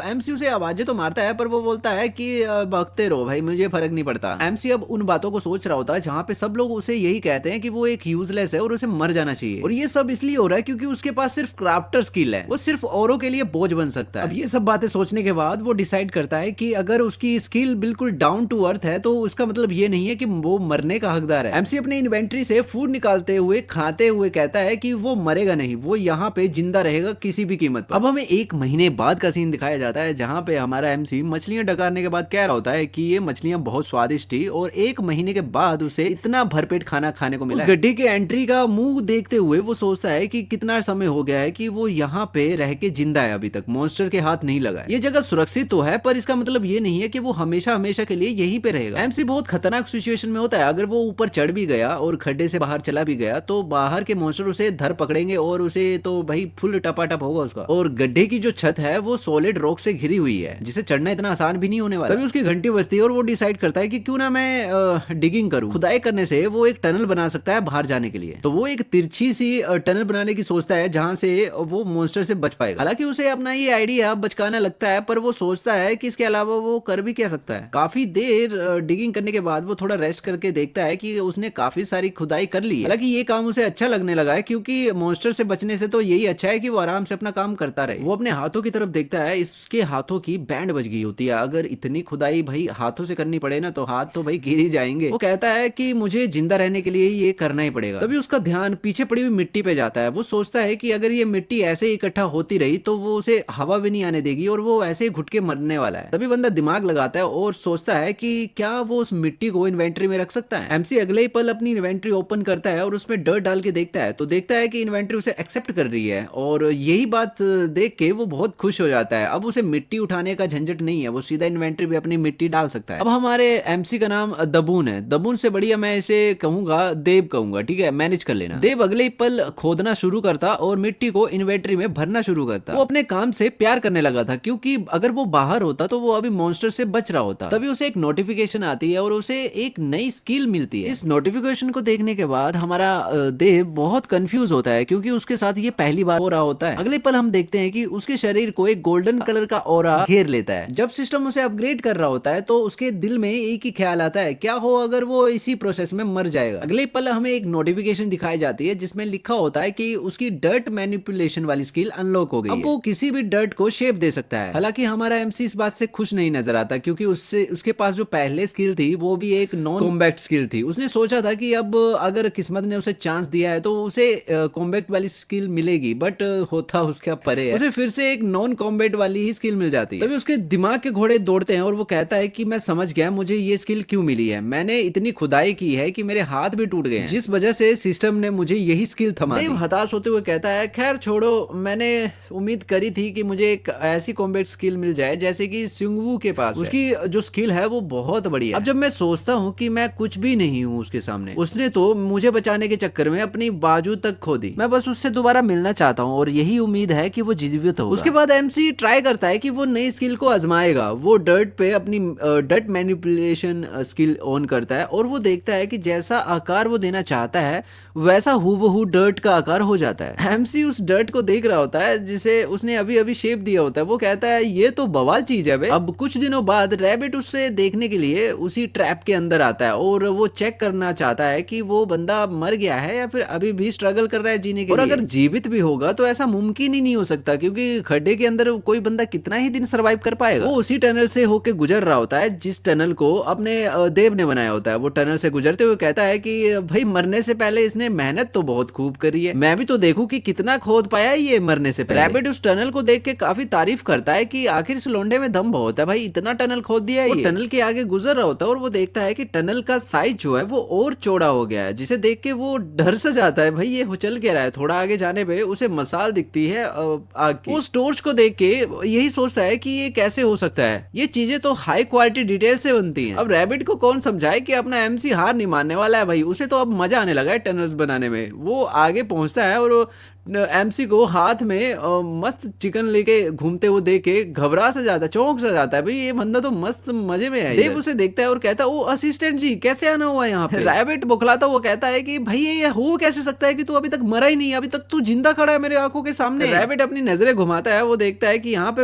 एमसी उसे आवाजें तो मारता है पर वो बोलता है कि भागते रहो भाई, मुझे फर्क नहीं पड़ता। एमसी अब उन बातों को सोच रहा होता है जहाँ पे सब लोग उसे यही कहते हैं कि वो एक यूजलेस है और उसे मर जाना चाहिए, और ये सब इसलिए हो रहा है क्योंकि उसके पास सिर्फ क्राफ्टर स्किल है, वो सिर्फ औरों के लिए बोझ बन सकता है। अब ये सब बातें सोचने के बाद वो डिसाइड करता है कि अगर उसकी स्किल बिल्कुल डाउन टू अर्थ है तो उसका मतलब ये नहीं है कि वो मरने का हकदार है। एमसी अपने इन्वेंट्री से फूड निकालते हुए खाते हुए कहता है कि वो मरेगा नहीं, वो यहाँ पे जिंदा रहेगा किसी भी कीमत पर। अब हमें 1 महीने बाद का सीन दिखाया जाता है जहाँ पे हमारा एमसी मछलियां डकारने के बाद कह रहा होता है कि ये मछलियां बहुत स्वादिष्ट थी और 1 महीने के बाद उसे इतना भरपेट खाना खाने को मिला। उस गड्ढे के एंट्री का मुंह देखते हुए वो सोचता है कि कितना समय हो गया है कि वो यहाँ पे रह के जिंदा है, अभी तक मॉन्स्टर के हाथ नहीं लगा है। ये जगह सुरक्षित तो है पर इसका मतलब ये नहीं है कि वो हमेशा हमेशा के लिए यहीं पे रहेगा। एमसी बहुत खतरनाक सिचुएशन में होता है, अगर वो ऊपर चढ़ भी गया और खड्डे से बाहर चला भी गया तो बाहर के मॉन्स्टर उसे धर पकड़ेंगे और उसे तो भाई फुल टपाटप होगा उसका। और गड्ढे की जो छत है वो सॉलिड रॉक से घिरी हुई है जिसे चढ़ना इतना आसान भी नहीं होने वाला। तभी उसकी घंटी बजती है और वो डिसाइड करता है कि क्यों ना मैं डिगिंग करूं। खुदाई करने से वो एक टनल बना सकता है बाहर जाने के लिए, तो वो एक तिरछी सी टनल बनाने की सोचता है जहां से वो मॉन्स्टर से बच पाएगा। हालांकि उसे अपना ये आइडिया बचकाना लगता है पर वो सोचता है कि इसके अलावा वो कर भी क्या सकता है। काफी देर डिगिंग करने के बाद वो थोड़ा रेस्ट करके देखता है कि उसने काफी सारी खुदाई कर ली है। हालांकि ये काम उसे अच्छा लगने लगा है क्योंकि मॉन्स्टर से बचने से तो यही अच्छा है कि वो आराम से अपना काम करता रहे। वो अपने हाथों की तरफ देखता है, इसके हाथों की बैंड बज गई होती है। अगर इतनी खुदाई भाई हाथों से करनी पड़े ना तो हाथ तो भाई गिर ही जाएंगे। वो कहता है कि मुझे जिंदा रहने के लिए ये करना ही पड़ेगा। तभी उसका ध्यान पीछे पड़ी हुई मिट्टी पे जाता है। वो सोचता है कि अगर ये मिट्टी ऐसे ही इकट्ठा होती रही तो वो उसे हवा भी नहीं आने देगी और वो ऐसे ही घुट के मरने वाला है। तभी बंदा दिमाग लगाता है और सोचता है कि क्या वो उस मिट्टी को इन्वेंट्री में रख सकता है। एमसी अगले ही पल अपनी इन्वेंट्री ओपन करता है और उसमें डर डाल के देखता है तो देखता है कि इन्वेंट्री उसे एक्सेप्ट कर रही है, और यही बात देख के वो बहुत खुश हो जाता है। अब उसे मिट्टी उठाने का झंझट नहीं है, वो सीधा इन्वेंट्री में अपनी मिट्टी डाल सकता है। अब हमारे एमसी का नाम दबून है, दबून से बढ़िया मैं इसे कहूंगा देव कहूंगा, ठीक है मैनेज कर लेना। देव अगले ही पल खोदना शुरू करता और मिट्टी को इन्वेंट्री में भरना शुरू करता। वो अपने काम से प्यार करने लगा था क्योंकि अगर वो बाहर होता तो वो अभी मॉन्स्टर से बच रहा होता। तभी उसे एक नोटिफिकेशन आती है और उसे एक नई स्किल मिलती है। इस नोटिफिकेशन को देखने के बाद हमारा देव बहुत कंफ्यूज होता है क्योंकि उसके साथ ये पहली बार हो रहा होता है। अगले पल हम देखते हैं कि उसके शरीर को एक गोल्डन कलर का ऑरा घेर लेता है। जब सिस्टम उसे अपग्रेड कर रहा होता है तो उसके दिल में एक ही ख्याल आता है, क्या हो अगर वो इसी प्रोसेस में मर जाएगा। अगले पल हमें एक नोटिफिकेशन दिखाई जाती है जिसमें लिखा होता है कि उसकी डर्ट मैनिपुलेशन वाली स्किल अनलॉक हो गई। अब वो किसी भी डर्ट को शेप दे सकता है। हालांकि हमारा एमसी इस बात से खुश नहीं नजर आता, क्योंकि उससे उसके पास जो पहले स्किल थी वो भी एक नॉन कॉम्बैट स्किल थी। उसने सोचा था कि अब अगर किस्मत ने उसे चांस दिया है तो उसे कॉम्बैट वाली स्किल मिलेगी, बट होता उसका परे है, उसे फिर से एक नॉन कॉम्बैट वाली ही स्किल मिल जाती है। तभी उसके दिमाग के घोड़े दौड़ते हैं और वो कहता है कि मैं समझ गया मुझे ये स्किल क्यों मिली है, मैंने इतनी खुदाई की है कि मेरे हाथ भी टूट गए हैं, जिस वजह से सिस्टम ने मुझे यही स्किल थमा दी। हताश होते हुए कहता है खैर छोड़ो, मैंने उम्मीद करी थी कि मुझे एक ऐसी कॉम्बैट स्किल मिल जाए जैसे कि सिंगवू के पास उसकी जो स्किल है वो बहुत बड़ी है। अब जब मैं सोचता हूँ कि मैं कुछ भी नहीं हूँ उसके सामने, उसने तो मुझे बचाने के चक्कर में अपनी बाजू तक खो दी, मैं बस उससे दोबारा मिलना चाहता हूँ और यही उम्मीद है कि वो जीवित हो। उसके बाद एमसी ट्राई करता है कि वो नई स्किल को आजमाएगा। वो डर्ट पे अपनी डर्ट मैनिपुलेशन स्किल ऑन करता है और वो देखता है कि जैसा आकार वो देना चाहता है वैसा हूबहू डर्ट का आकार हो जाता है। एमसी उस डर्ट को देख रहा होता है जिसे उसने अभी अभी शेप दिया होता है। वो कहता है ये तो बवाल चीज है बे। अब कुछ दिनों बाद रैबिट उससे देखने के लिए उसी ट्रैप के अंदर आता है और वो चेक करना चाहता है कि वो बंदा मर गया है या फिर अभी भी स्ट्रगल कर रहा है जीने के लिए। और अगर जीवित भी होगा तो ऐसा मुमकिन ही नहीं हो सकता, क्योंकि खड्डे के अंदर कोई बंदा कितना ही दिन सर्वाइव कर पाएगा। वो उसी टनल से होके गुजर रहा होता है जिस टनल को अपने देव ने बनाया होता है। वो टनल से गुजरते हुए कहता है कि भाई मरने से पहले इसने मेहनत तो बहुत खूब करी है, मैं भी तो देखूं कि कितना खोद पाया है ये मरने से पहले। रैबिट उस टनल को देख के काफी तारीफ करता है कि आखिर इस लोंडे में दम बहुत है भाई, इतना टनल खोद दिया है। वो टनल के आगे गुजर रहा होता है और वो देखता है कि टनल का साइज जो है वो और चौड़ा हो गया है, जिसे देख के वो डर सा जाता है भाई ये चल क्या रहा है। थोड़ा आगे जाने पे उसे मसाल दिखती है आग की। उस टॉर्च को देख के यही सोचता है कि ये कैसे हो सकता है, ये चीजें तो हाई क्वालिटी डिटेल से बनती हैं। अब रैबिट को कौन समझाए कि अपना एमसी हार नहीं मानने वाला है भाई, उसे तो अब मजा आने लगा है टनल्स बनाने में। वो आगे पहुंचता है और एमसी को हाथ में मस्त चिकन लेके घूमते हुए देख के घबरा सा जाता है, चौंक सा जाता है भाई ये बंदा तो मस्त मजे में है। देव उसे देखता है और कहता है ओ असिस्टेंट जी कैसे आना हुआ यहाँ पे। रैबिट बुखलाता वो कहता है कि भाई ये हो कैसे सकता है कि तू अभी तक मरा ही नहीं, अभी तक तू जिंदा खड़ा है मेरे आंखों के सामने। रैबिट अपनी नजरें घुमाता है, वो देखता है कि यहाँ पे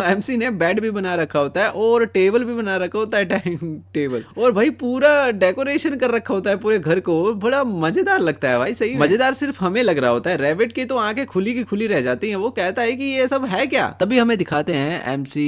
एमसी ने बेड भी बना रखा होता है और टेबल भी बना रखा होता है, डाइनिंग टेबल, और भाई पूरा डेकोरेशन कर रखा होता है पूरे घर को। बड़ा मजेदार लगता है भाई, सही मजेदार सिर्फ हमें लग रहा होता है, रैबिट की तो आंखें खुली की खुली रह जाती हैं। वो कहता है कि ये सब है क्या। तभी हमें दिखाते हैं एमसी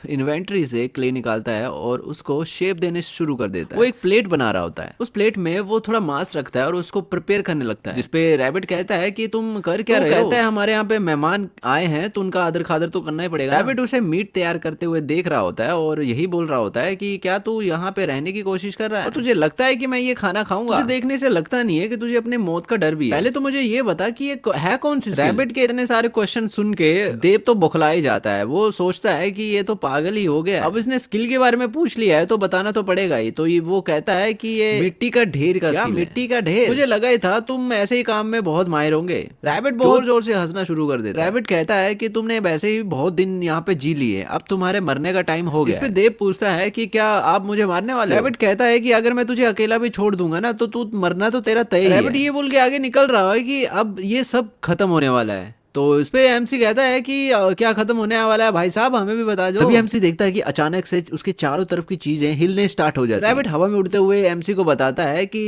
इन्वेंटरी से क्ले निकालता है और उसको शेप देने शुरू कर देता है। वो एक प्लेट बना रहा होता है, उस प्लेट में वो थोड़ा मांस रखता है और उसको प्रिपेयर करने लगता है, जिसपे रैबिट कहता है कि तुम कर क्या रहे हो। कहता है हमारे यहाँ पे मेहमान आए हैं तो उनका आदर खादर तो करना ही पड़ेगा। रैबिट उसे मीट तैयार करते हुए देख रहा होता है और यही बोल रहा होता है कि क्या तू यहाँ पे रहने की कोशिश कर रहा है, तुझे लगता है कि मैं ये खाना खाऊंगा। देखने से लगता नहीं है कि तुझे अपने मौत का डर भी है। पहले तो मुझे ये बता कि ये है कौन सी। रैबिट के इतने सारे क्वेश्चन सुन के देव तो बौखला ही जाता है। वो सोचता है कि ये तो पागल ही हो गया, अब इसने स्किल के बारे में पूछ लिया है तो बताना तो पड़ेगा ही। तो ये वो कहता है कि ये मिट्टी का ढेर का स्किल है। मिट्टी का ढेर, मुझे लगा ही था तुम ऐसे ही काम में बहुत माहिर होंगे। रैबिट बहुत जोर से हंसना शुरू कर देता है। रैबिट कहता है कि तुमने वैसे ही बहुत दिन यहाँ पे जी लिए, अब तुम्हारे मरने का टाइम हो गया। इस पे देव पूछता है कि क्या आप मुझे मारने वाले। रैबिट कहता है कि अगर मैं तुझे अकेला भी छोड़ दूंगा ना तो तू मरना तो तेरा तय है। रैबिट ये बोल के आगे निकल रहा है कि अब ये सब खत्म होने वाला है। तो इस पे एमसी कहता है कि क्या खत्म होने वाला है भाई साहब, हमें भी बता दो। तभी एमसी देखता है कि अचानक से उसके चारों तरफ की चीजें हिलने स्टार्ट हो जाती हैं। रैबिट हवा में उड़ते हुए एमसी को बताता है कि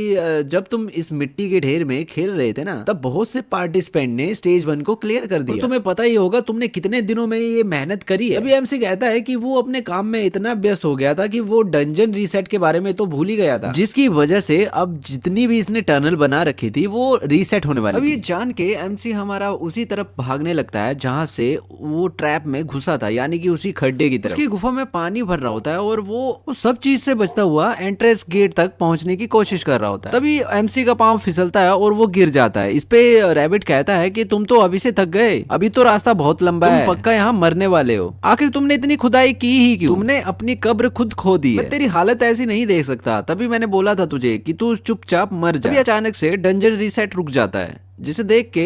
जब तुम इस मिट्टी के ढेर में खेल रहे थे ना तब बहुत से पार्टिसिपेंट ने स्टेज 1 को क्लियर कर दिया। तुम्हें पता ही होगा तुमने कितने दिनों में ये मेहनत करी है। अभी एमसी कहता है कि वो अपने काम में इतना व्यस्त हो गया था कि वो डंजन रीसेट के बारे में तो भूल ही गया था, जिसकी वजह से अब जितनी भी इसने टनल बना रखी थी वो रीसेट होने वाली। अब ये जान के एमसी हमारा उसी तरफ भागने लगता है जहां से वो ट्रैप में घुसा था, यानी कि उसी खड्डे की तरफ। उसकी गुफा में पानी भर रहा होता है और वो सब चीज से बचता हुआ एंट्रेंस गेट तक पहुंचने की कोशिश कर रहा होता है। तभी एमसी का पांव फिसलता है और वो गिर जाता है। इस पे रैबिट कहता है कि तुम तो अभी से थक गए, अभी तो रास्ता बहुत लंबा है, पक्का यहाँ मरने वाले हो। आखिर तुमने इतनी खुदाई की ही क्यों, तुमने अपनी कब्र खुद खो दी है। मैं तेरी हालत ऐसी नहीं देख सकता, तभी मैंने बोला था तुझे कि तू चुपचाप मर जा। अचानक से डंजन रीसेट रुक जाता है, जिसे देख के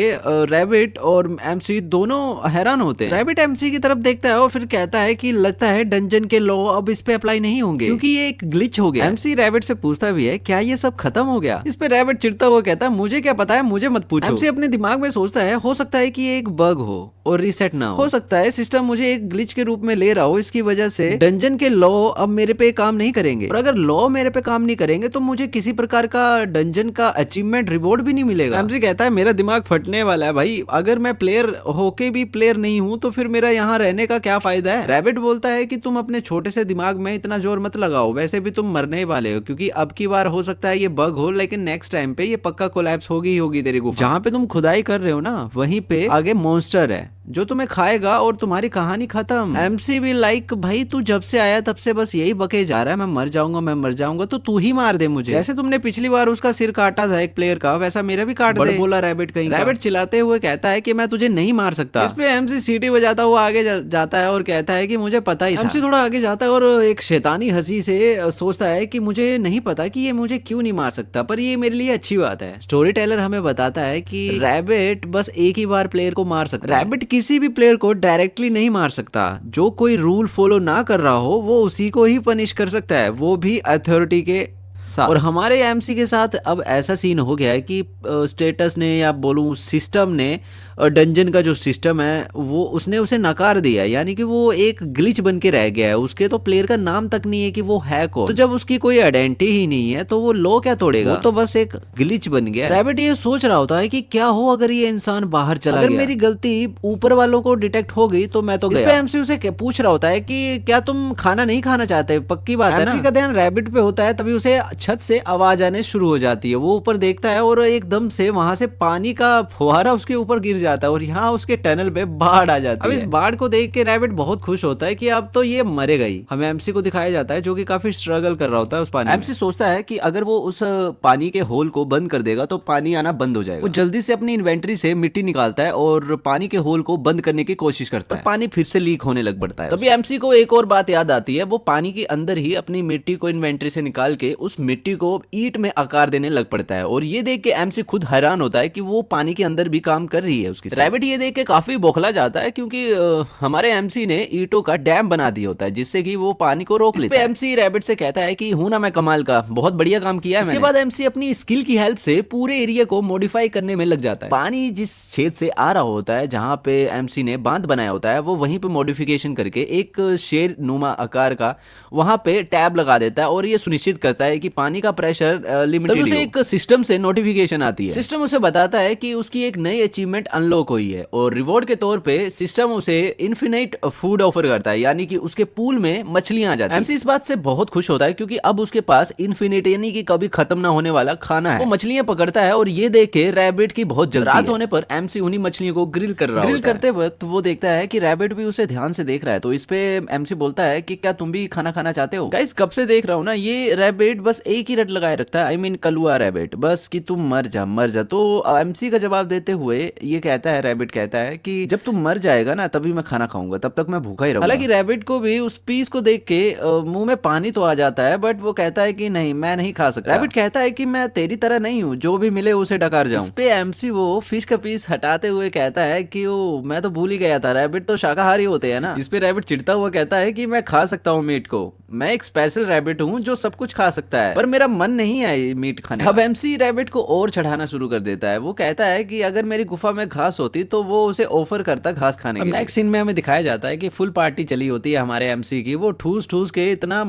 रैबिट और एमसी दोनों हैरान होते हैं। रैबिट एमसी की तरफ देखता है और फिर कहता है कि लगता है डंजन के लॉ अब इस पे अप्लाई नहीं होंगे क्योंकि ये एक ग्लिच हो गया। एमसी रैबिट से पूछता भी है क्या ये सब खत्म हो गया। इस पे रैबिट चिढ़ता हुआ कहता है मुझे क्या पता है, मुझे मत पूछो। एमसी अपने दिमाग में सोचता है हो सकता है कि ये एक बग हो और रीसेट ना हो सकता है सिस्टम मुझे एक ग्लिच के रूप में ले रहा हो, इसकी वजह से डंजन के लॉ अब मेरे पे काम नहीं करेंगे, और अगर लॉ मेरे पे काम नहीं करेंगे तो मुझे किसी प्रकार का डंजन का अचीवमेंट रिवॉर्ड भी नहीं मिलेगा। एमसी कहता है मेरा दिमाग फटने वाला है भाई, अगर मैं प्लेयर होके भी प्लेयर नहीं हूँ तो फिर मेरा यहाँ रहने का क्या फायदा है। रैबिट बोलता है कि तुम अपने छोटे से दिमाग में इतना जोर मत लगाओ, वैसे भी तुम मरने ही वाले हो, क्योंकि अब की बार हो सकता है ये बग हो, लेकिन नेक्स्ट टाइम पे ये पक्का कोलैप्स होगी ही होगी तेरी गुफा। जहाँ पे तुम खुदाई कर रहे हो ना, वहीं पे आगे मॉन्स्टर है जो तुम्हें खाएगा और तुम्हारी कहानी खत्म। एमसी भी लाइक, भाई तू जब से आया तब से बस यही बके जा रहा है, मैं मर जाऊंगा मैं मर जाऊंगा, तो तू ही मार दे मुझे। जैसे तुमने पिछली बार उसका सिर काटा था एक प्लेयर का, वैसा मेरा भी काट दे। बोला रैबिट कहीं। रैबिट चिल्लाते हुए कहता है कि मैं तुझे नहीं मार सकता। इस पे एमसी सीटी बजाता हुआ आगे जाता है और कहता है कि मुझे पता ही था। एमसी थोड़ा आगे जाता है और एक शैतानी हंसी से सोचता है कि मुझे नहीं पता कि ये मुझे क्यों नहीं मार सकता, पर ये मेरे लिए अच्छी बात है। स्टोरी टेलर हमें बताता है कि रैबिट बस एक ही बार प्लेयर को मार सकता है। रैबिट किसी भी प्लेयर को डायरेक्टली नहीं मार सकता, जो कोई रूल फॉलो ना कर रहा हो वो उसी को ही पनिश कर सकता है, वो भी अथॉरिटी के साथ। और हमारे एमसी के साथ अब ऐसा सीन हो गया है कि स्टेटस ने या बोलूं सिस्टम ने, डंजन का जो सिस्टम है वो उसने उसे नकार दिया, यानी कि वो एक ग्लिच बन के रह गया है। उसके तो प्लेयर का नाम तक नहीं है कि वो है कौन, तो जब उसकी कोई आइडेंटिटी ही नहीं है तो वो लो क्या तोड़ेगा, वो तो बस एक ग्लिच बन गया। रैबिट ये सोच रहा होता है कि क्या हो अगर ये इंसान बाहर चला गया, अगर मेरी गलती ऊपर वालों को डिटेक्ट हो गई तो मैं तो गया। इस पे एमसी उसे पूछ रहा होता है कि क्या तुम खाना नहीं खाना चाहते, पक्की बात है ना। एमसी का ध्यान रैबिट पे होता है, तभी उसे छत से आवाज आने शुरू हो जाती है। वो ऊपर देखता है और एकदम से वहां से पानी का फुहारा उसके ऊपर गिर जाता है और यहाँ उसके टनल पे बाढ़ आ जाती है। अब इस बाढ़ को देख के रैबिट बहुत खुश होता है कि अब तो ये मरेगा ही। हमें एमसी को दिखाया जाता है जो कि काफी स्ट्रगल कर रहा होता है उस पानी। एमसी सोचता है कि अगर वो उस पानी के होल को बंद कर देगा तो पानी आना बंद हो जाएगा। वो जल्दी से अपनी इन्वेंटरी से मिट्टी निकालता है और पानी के होल को बंद करने की कोशिश करता है, पानी फिर से लीक होने लग पड़ता है। तभी एमसी को एक और बात याद आती है, वो पानी के अंदर ही अपनी मिट्टी को इन्वेंटरी से निकाल के उस मिट्टी को ईंट में आकार देने लग पड़ता है। और ये देख के एमसी खुद हैरान होता है कि वो पानी के अंदर भी काम कर रही है उसकी। रैबिट ये देख के काफी बौखला जाता है क्योंकि हमारे एमसी ने ईंटों का डैम बना दिया होता है जिससे कि वो पानी को रोक लेता है। एमसी रैबिट से कहता है कि हूं ना मैं कमाल का, बहुत बढ़िया काम किया है। इसके बाद एमसी अपनी स्किल की हेल्प से पूरे एरिया को मॉडिफाई करने में लग जाता है। पानी जिस छेद से आ रहा होता है जहां पे एमसी ने बांध बनाया होता है, वो वहीं पे मॉडिफिकेशन करके एक शेर नुमा आकार का वहां पे टैब लगा देता है और ये सुनिश्चित करता है कि पानी का प्रेशर लिमिटेड। उसे एक सिस्टम से नोटिफिकेशन आती है। सिस्टम उसे बताता है कि उसकी एक नई अचीवमेंट अनलॉक हुई है और रिवॉर्ड के तौर पे सिस्टम उसे इन्फिनिट फूड ऑफर करता है, यानी कि उसके पूल में मछलियां आ जाती हैं। एमसी इस बात से बहुत खुश होता है क्योंकि अब उसके पास इन्फिनिट यानी कि कभी खत्म ना होने वाला खाना है। वो मछलियां पकड़ता है और ये देख के रैबिट की बहुत जल्दी रात होने पर एमसी उन्हीं मछलियों को ग्रिल कर रहा है। ग्रिल करते वक्त वो देखता है कि रैबिट भी उसे ध्यान से देख रहा है, तो इस पे एमसी बोलता है कि क्या तुम भी खाना खाना चाहते हो। गाइस कब से देख रहा हूँ ना, ये रैबिट बस एक ही रट लगाए रखता है, आई मीन कलुआ रैबिट, बस कि तुम मर जा मर जा। तो एमसी का जवाब देते हुए ये कहता है, रैबिट कहता है कि जब तुम मर जाएगा ना तभी मैं खाना खाऊंगा, तब तक मैं भूखा ही रहूंगा। हालांकि रैबिट को भी उस पीस को देख के मुंह में पानी तो आ जाता है, बट वो कहता है कि नहीं मैं नहीं खा सकता। रैबिट कहता है कि मैं तेरी तरह नहीं हूँ, जो भी मिले उसे डकार जाऊं। इस पे एमसी वो फिश का पीस हटाते हुए कहता है कि वो मैं तो भूल ही गया था, रैबिट तो शाकाहारी होते हैं ना। इस पे रैबिट चिढ़ता हुआ कहता है कि मैं खा सकता हूँ मीट को, मैं एक स्पेशल रैबिट हूँ जो सब कुछ खा सकता है, पर मेरा मन नहीं है मीट खाने। अब एमसी रैबिट को और चढ़ाना शुरू कर देता है। वो कहता है कि अगर मेरी गुफा में घास होती तो वो उसे ऑफर करता घास खाने के। नेक्स्ट सीन में हमें दिखाया जाता है कि फुल पार्टी चली होती है हमारे एमसी की। वो ठूस ठूस के इतना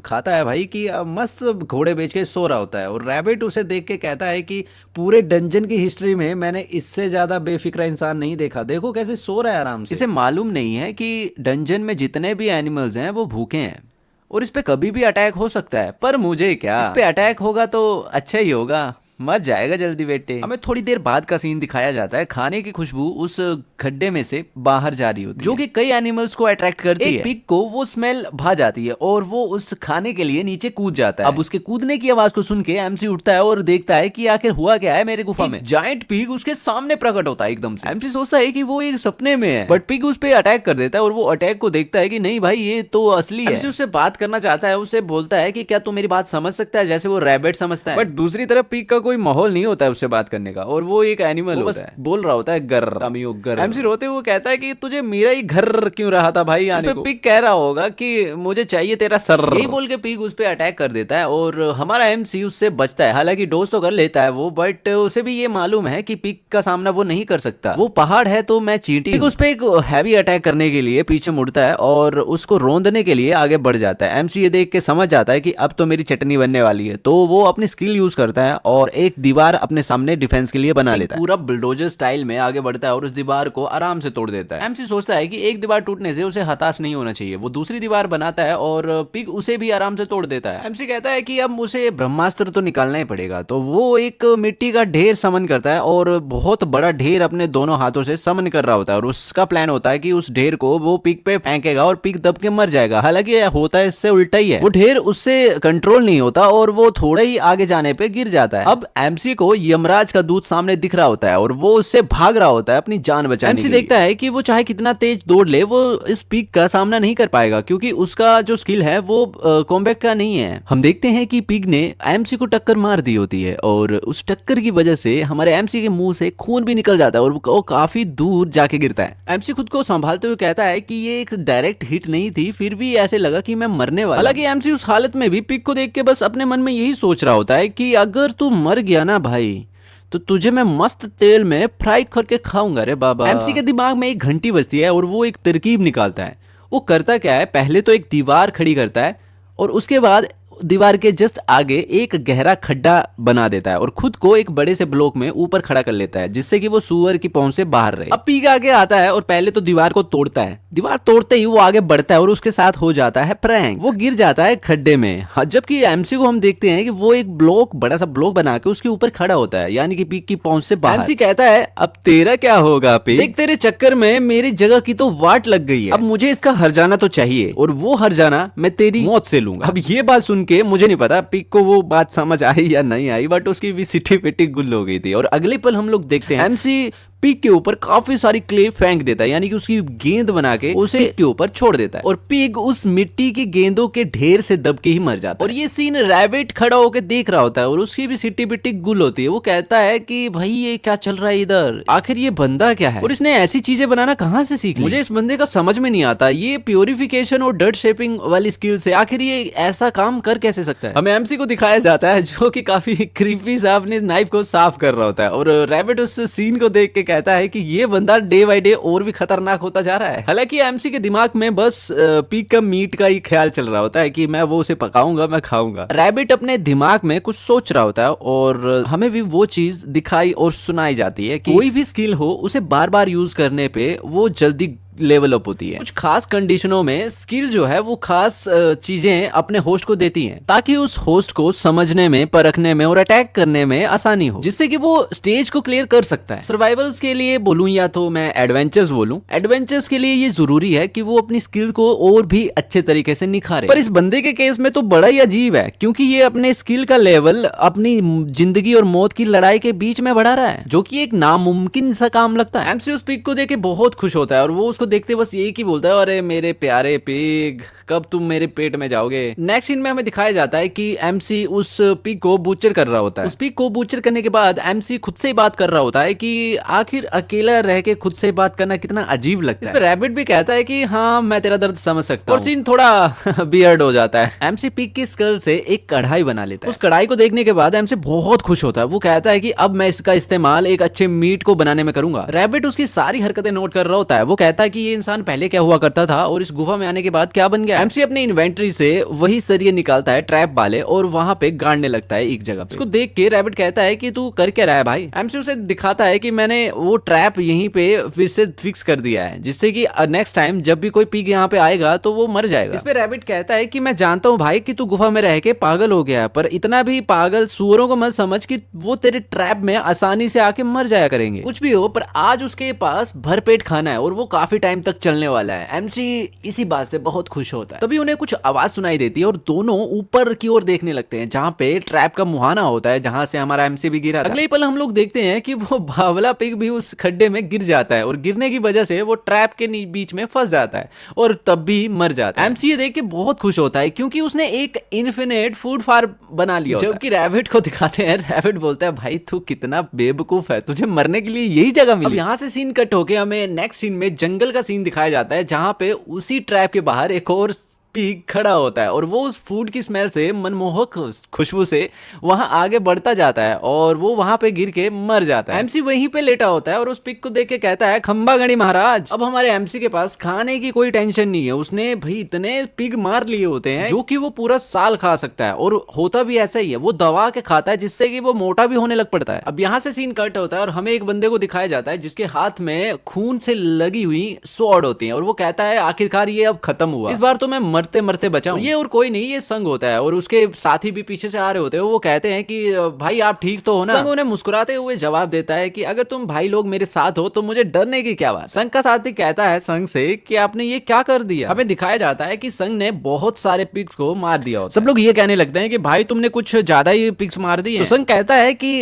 खाता है भाई कि मस्त घोड़े बेच के सो रहा होता है। और रैबिट उसे देख के कहता है कि पूरे डंजन की हिस्ट्री में मैंने इससे ज्यादा बेफिक्रा इंसान नहीं देखा, देखो कैसे सो रहा है आराम से। इसे मालूम नहीं है कि डंजन में जितने भी एनिमल्स हैं वो भूखे हैं और इस पे कभी भी अटैक हो सकता है, पर मुझे क्या, इस पे अटैक होगा तो अच्छा ही होगा, मर जाएगा जल्दी बेटे। हमें थोड़ी देर बाद का सीन दिखाया जाता है, खाने की खुशबू उस गड्ढे में से बाहर जा रही होती है जो कि कई एनिमल्स को अट्रैक्ट करती है। एक पिग को वो स्मेल भा जाती है और वो उस खाने के लिए नीचे कूद जाता है। अब उसके कूदने की आवाज को सुन के एमसी उठता है और देखता है कि आखिर हुआ क्या है मेरे गुफा में। जायंट पिग उसके सामने प्रकट होता है एकदम से। एमसी सोचता है कि वो एक सपने में है, बट पिग उस पे अटैक कर देता है और वो अटैक को देखता है कि नहीं भाई ये तो असली है। एमसी उससे बात करना चाहता है, उसे बोलता है कि क्या तू मेरी बात समझ सकता है, जैसे वो रैबिट समझता है। बट दूसरी तरफ पिग का कोई माहौल नहीं होता है उससे बात करने का और वो एक एनिमल होता है, बोल रहा होता है गर तामियो गर। एमसी रोते हुए कहता है कि तुझे मेरा ही घर क्यों रहा था भाई आने को। पिग कह रहा होगा कि मुझे चाहिए तेरा सर। यही बोल के पिग उस पे अटैक कर देता है और हमारा एमसी उससे बचता है। हालांकि डोज तो कर लेता है वो, बट उसे भी ये मालूम है कि पिग का सामना वो नहीं कर सकता, वो पहाड़ है तो मैं चींटी। पिग उस पे एक हैवी अटैक करने के लिए पीछे मुड़ता है और उसको रोंदने के लिए आगे बढ़ जाता है। एमसी ये देख के समझ जाता है कि अब तो मेरी चटनी बनने वाली है, तो वो अपनी स्किल यूज करता है और एक दीवार अपने सामने डिफेंस के लिए बना लेता है। पूरा बुलडोजर स्टाइल में आगे बढ़ता है और उस दीवार को आराम से तोड़ देता है। एमसी सोचता है कि एक दीवार टूटने से उसे हताश नहीं होना चाहिए। वो दूसरी दीवार बनाता है और पिग उसे भी आराम से तोड़ देता है। एमसी कहता है कि अब उसे ब्रह्मास्त्र तो निकालना ही पड़ेगा, तो वो एक मिट्टी का ढेर समन करता है और बहुत बड़ा ढेर अपने दोनों हाथों से समन कर रहा होता है और उसका प्लान होता है कि उस ढेर को वो पिग पे फेंकेगा और पिग दब के मर जाएगा। हालांकि होता है इससे उल्टा ही है, वो ढेर उससे कंट्रोल नहीं होता और वो थोड़ा ही आगे जाने पे गिर जाता है। अब एमसी को यमराज का दूत सामने दिख रहा होता है और वो उससे भाग रहा होता है अपनी जान बचाने के लिए। एमसी देखता है कि वो चाहे कितना तेज दौड़ ले, वो इस पिग का सामना नहीं कर पाएगा क्योंकि उसका जो स्किल है वो कॉम्बैट का नहीं है। हम देखते हैं कि पिग ने एमसी को टक्कर मार दी होती है और उस टक्कर की वजह से हमारे एमसी के मुंह से खून भी निकल जाता है और वो काफी दूर जाके गिरता है। एमसी खुद को संभालते हुए कहता है कि ये एक डायरेक्ट हिट नहीं थी, फिर भी ऐसे लगा कि मैं मरने वाला। हालांकि एमसी उस हालत में भी पिग को देख के बस अपने मन में यही सोच रहा होता है कि अगर तू मर गया ना भाई, तो तुझे मैं मस्त तेल में फ्राई करके खाऊंगा रे बाबा। एमसी के दिमाग में एक घंटी बजती है और वो एक तरकीब निकालता है। वो करता क्या है, पहले तो एक दीवार खड़ी करता है और उसके बाद दीवार के जस्ट आगे एक गहरा खड्डा बना देता है और खुद को एक बड़े से ब्लॉक में ऊपर खड़ा कर लेता है जिससे कि वो सुअर की पहुंच से बाहर रहे। अब पिग आगे आता है और पहले तो दीवार को तोड़ता है। दीवार तोड़ते ही वो आगे बढ़ता है और उसके साथ हो जाता है प्रैंक। वो गिर जाता है खड्डे में। जबकि एमसी को हम देखते हैं कि वो एक ब्लॉक, बड़ा सा ब्लॉक बना के उसके ऊपर खड़ा होता है, यानी कि पिग की पहुंच से बाहर। एमसी कहता है अब तेरा क्या होगा पिग, देख तेरे चक्कर में मेरी जगह की तो वाट लग गई है, अब मुझे इसका हर्जाना तो चाहिए और वो हर्जाना मैं तेरी मौत से लूंगा। अब ये बात सुन के मुझे नहीं पता पिग को वो बात समझ आई या नहीं आई, बट उसकी भी सिटी पिटी गुल हो गई थी। और अगले पल हम लोग देखते हैं एमसी पिग के ऊपर काफी सारी क्ले फेंक देता है, यानी कि उसकी गेंद बना के उसे पिग के ऊपर छोड़ देता है और पिग उस मिट्टी की गेंदों के ढेर से दब के ही मर जाता है। और ये सीन रैबिट खड़ा होकर देख रहा होता है और उसकी भी सिटी पिटी गुल होती है। वो कहता है कि भाई ये क्या चल रहा है इधर, आखिर ये बंदा क्या है और इसने ऐसी चीजें बनाना कहां से सीख ली। मुझे इस बंदे का समझ में नहीं आता, ये प्योरिफिकेशन और डर्ट शेपिंग वाली स्किल से आखिर ये ऐसा काम कर कैसे सकता है। हमें एमसी को दिखाया जाता है जो कि काफी क्रीपी सा अपने नाइफ को साफ कर रहा होता है और रैबिट उस सीन को देख के कहता है कि ये बंदा डे बाय डे और भी खतरनाक होता जा रहा है। हालांकि एमसी के दिमाग में बस पिग का मीट का ही ख्याल चल रहा होता है कि मैं वो उसे पकाऊंगा, मैं खाऊंगा। रैबिट अपने दिमाग में कुछ सोच रहा होता है और हमें भी वो चीज दिखाई और सुनाई जाती है कि कोई भी स्किल हो उसे बार बार यूज करने पे वो जल्दी लेवल अप होती है। कुछ खास कंडीशनों में स्किल जो है वो खास चीजें अपने होस्ट को देती हैं ताकि उस होस्ट को समझने में, परखने में और अटैक करने में आसानी हो, जिससे कि वो स्टेज को क्लियर कर सकता है। सर्वाइवल्स के लिए बोलूं या तो मैं एडवेंचर्स बोलूं, एडवेंचर्स के लिए ये जरूरी है कि वो अपनी स्किल को और भी अच्छे तरीके से निखारे। पर इस बंदे के केस में तो बड़ा ही अजीब है क्योंकि ये अपने स्किल का लेवल अपनी जिंदगी और मौत की लड़ाई के बीच में बढ़ा रहा है, जो कि एक नामुमकिन सा काम लगता है। एमसी उस पिग को देख के बहुत खुश होता है और वो उसको देखते बस यही की बोलता है, अरे मेरे प्यारे पिग कब तुम मेरे पेट में जाओगे। नेक्स्ट सीन में हमें दिखाया जाता है कि एमसी उस पिग को बूचर कर रहा होता है। उस पिग को बूचर करने के बाद एमसी खुद से ही बात कर रहा होता है कि आखिर अकेला रह के खुद से बात करना कितना अजीब लगता है। इस पर रैबिट भी कहता है कि हाँ मैं तेरा दर्द समझ सकता हूं। और सीन थोड़ा बियर्ड हो जाता है। एमसी पिग की स्कल से एक कढ़ाई बना लेता है। उस कढ़ाई को देखने के बाद एमसी बहुत खुश होता है। वो कहता है कि अब मैं इसका इस्तेमाल एक अच्छे मीट को बनाने में करूंगा। रैबिट उसकी सारी हरकतें नोट कर रहा होता है। वो कहता है कि ये इंसान पहले क्या हुआ करता था और इस गुफा में आने के बाद क्या बन गया। एमसी अपने इन्वेंटरी से वही सरिये निकालता है ट्रैप वाले और वहां पे गाड़ने लगता है एक जगह पे। उसको देख के रैबिट कहता है कि तू कर क्या रहा है भाई। एमसी उसे दिखाता है कि मैंने वो ट्रैप यहीं पे फिर से फिक्स कर दिया है जिससे कि नेक्स्ट टाइम जब भी कोई पिग यहाँ पे आएगा तो वो मर जाएगा। इस पे रैबिट कहता है कि मैं जानता हूँ भाई कि तू गुफा में रह के पागल हो गया है, पर इतना भी पागल सुअरों को मत समझ कि वो तेरे ट्रैप में आसानी से आके मर जाया करेंगे। कुछ भी हो पर आज उसके पास भरपेट खाना है और वो काफी टाइम तक चलने वाला है। एमसी इसी बात से बहुत खुश होता है। तभी उन्हें कुछ आवाज सुनाई देती है और दोनों ऊपर की ओर देखने लगते हैं जहाँ पे ट्रैप का मुहाना होता है जहां से हमारा एमसी भी गिरा था। अगले पल हम लोग देखते हैं कि वो बावला पिग भी उस खड्डे में गिर जाता है और गिरने की वजह से वो ट्रैप के बीच में फंस जाता है और तब भी मर जाता है। एमसी ये देख के बहुत खुश होता है क्योंकि उसने एक इन्फिनिट फूड फार्म बना लिया। जबकि रैबिट को दिखाते हैं, रैबिट बोलता है भाई तू कितना बेवकूफ है, तुझे मरने के लिए यही जगह मिली। अब यहाँ से सीन कट होके हमें नेक्स्ट सीन में जंगल का सीन दिखाया जाता है जहाँ पे उसी ट्रैप के बाहर एक और पिग खड़ा होता है और वो उस फूड की स्मेल से, मनमोहक खुशबू से वहां आगे बढ़ता जाता है और वो वहां पे गिर के मर जाता है। एमसी वहीं पे लेटा होता है और उस पिग को देख के कहता है, खंबा गणी महाराज। अब हमारे एमसी के पास खाने की कोई टेंशन नहीं है, उसने भाई इतने पिग मार लिए होते हैं जो कि वो पूरा साल खा सकता है, और होता भी ऐसा ही है, वो दबा के खाता है जिससे कि वो मोटा भी होने लग पड़ता है। अब यहाँ से सीन कट होता है और हमें एक बंदे को दिखाया जाता है जिसके हाथ में खून से लगी हुई स्वॉर्ड होती है और वो कहता है आखिरकार ये अब खत्म हुआ, इस बार तो मैं मरते मरते बचाऊं। ये और कोई नहीं, ये संग होता है और उसके साथी भी पीछे से आ रहे होते हैं। वो कहते हैं कि भाई आप ठीक तो हो ना। संग उन्हें मुस्कुराते हुए जवाब देता है कि अगर तुम भाई लोग मेरे साथ हो तो मुझे डरने की क्या बात। संग का साथी कहता है संग से कि आपने ये क्या कर दिया। हमें दिखाया जाता है कि संग ने बहुत सारे पिग्स को मार दिया होता है। सब लोग ये कहने लगते हैं कि भाई तुमने कुछ ज्यादा ही पिग्स मार दिए। तो संग कहता है कि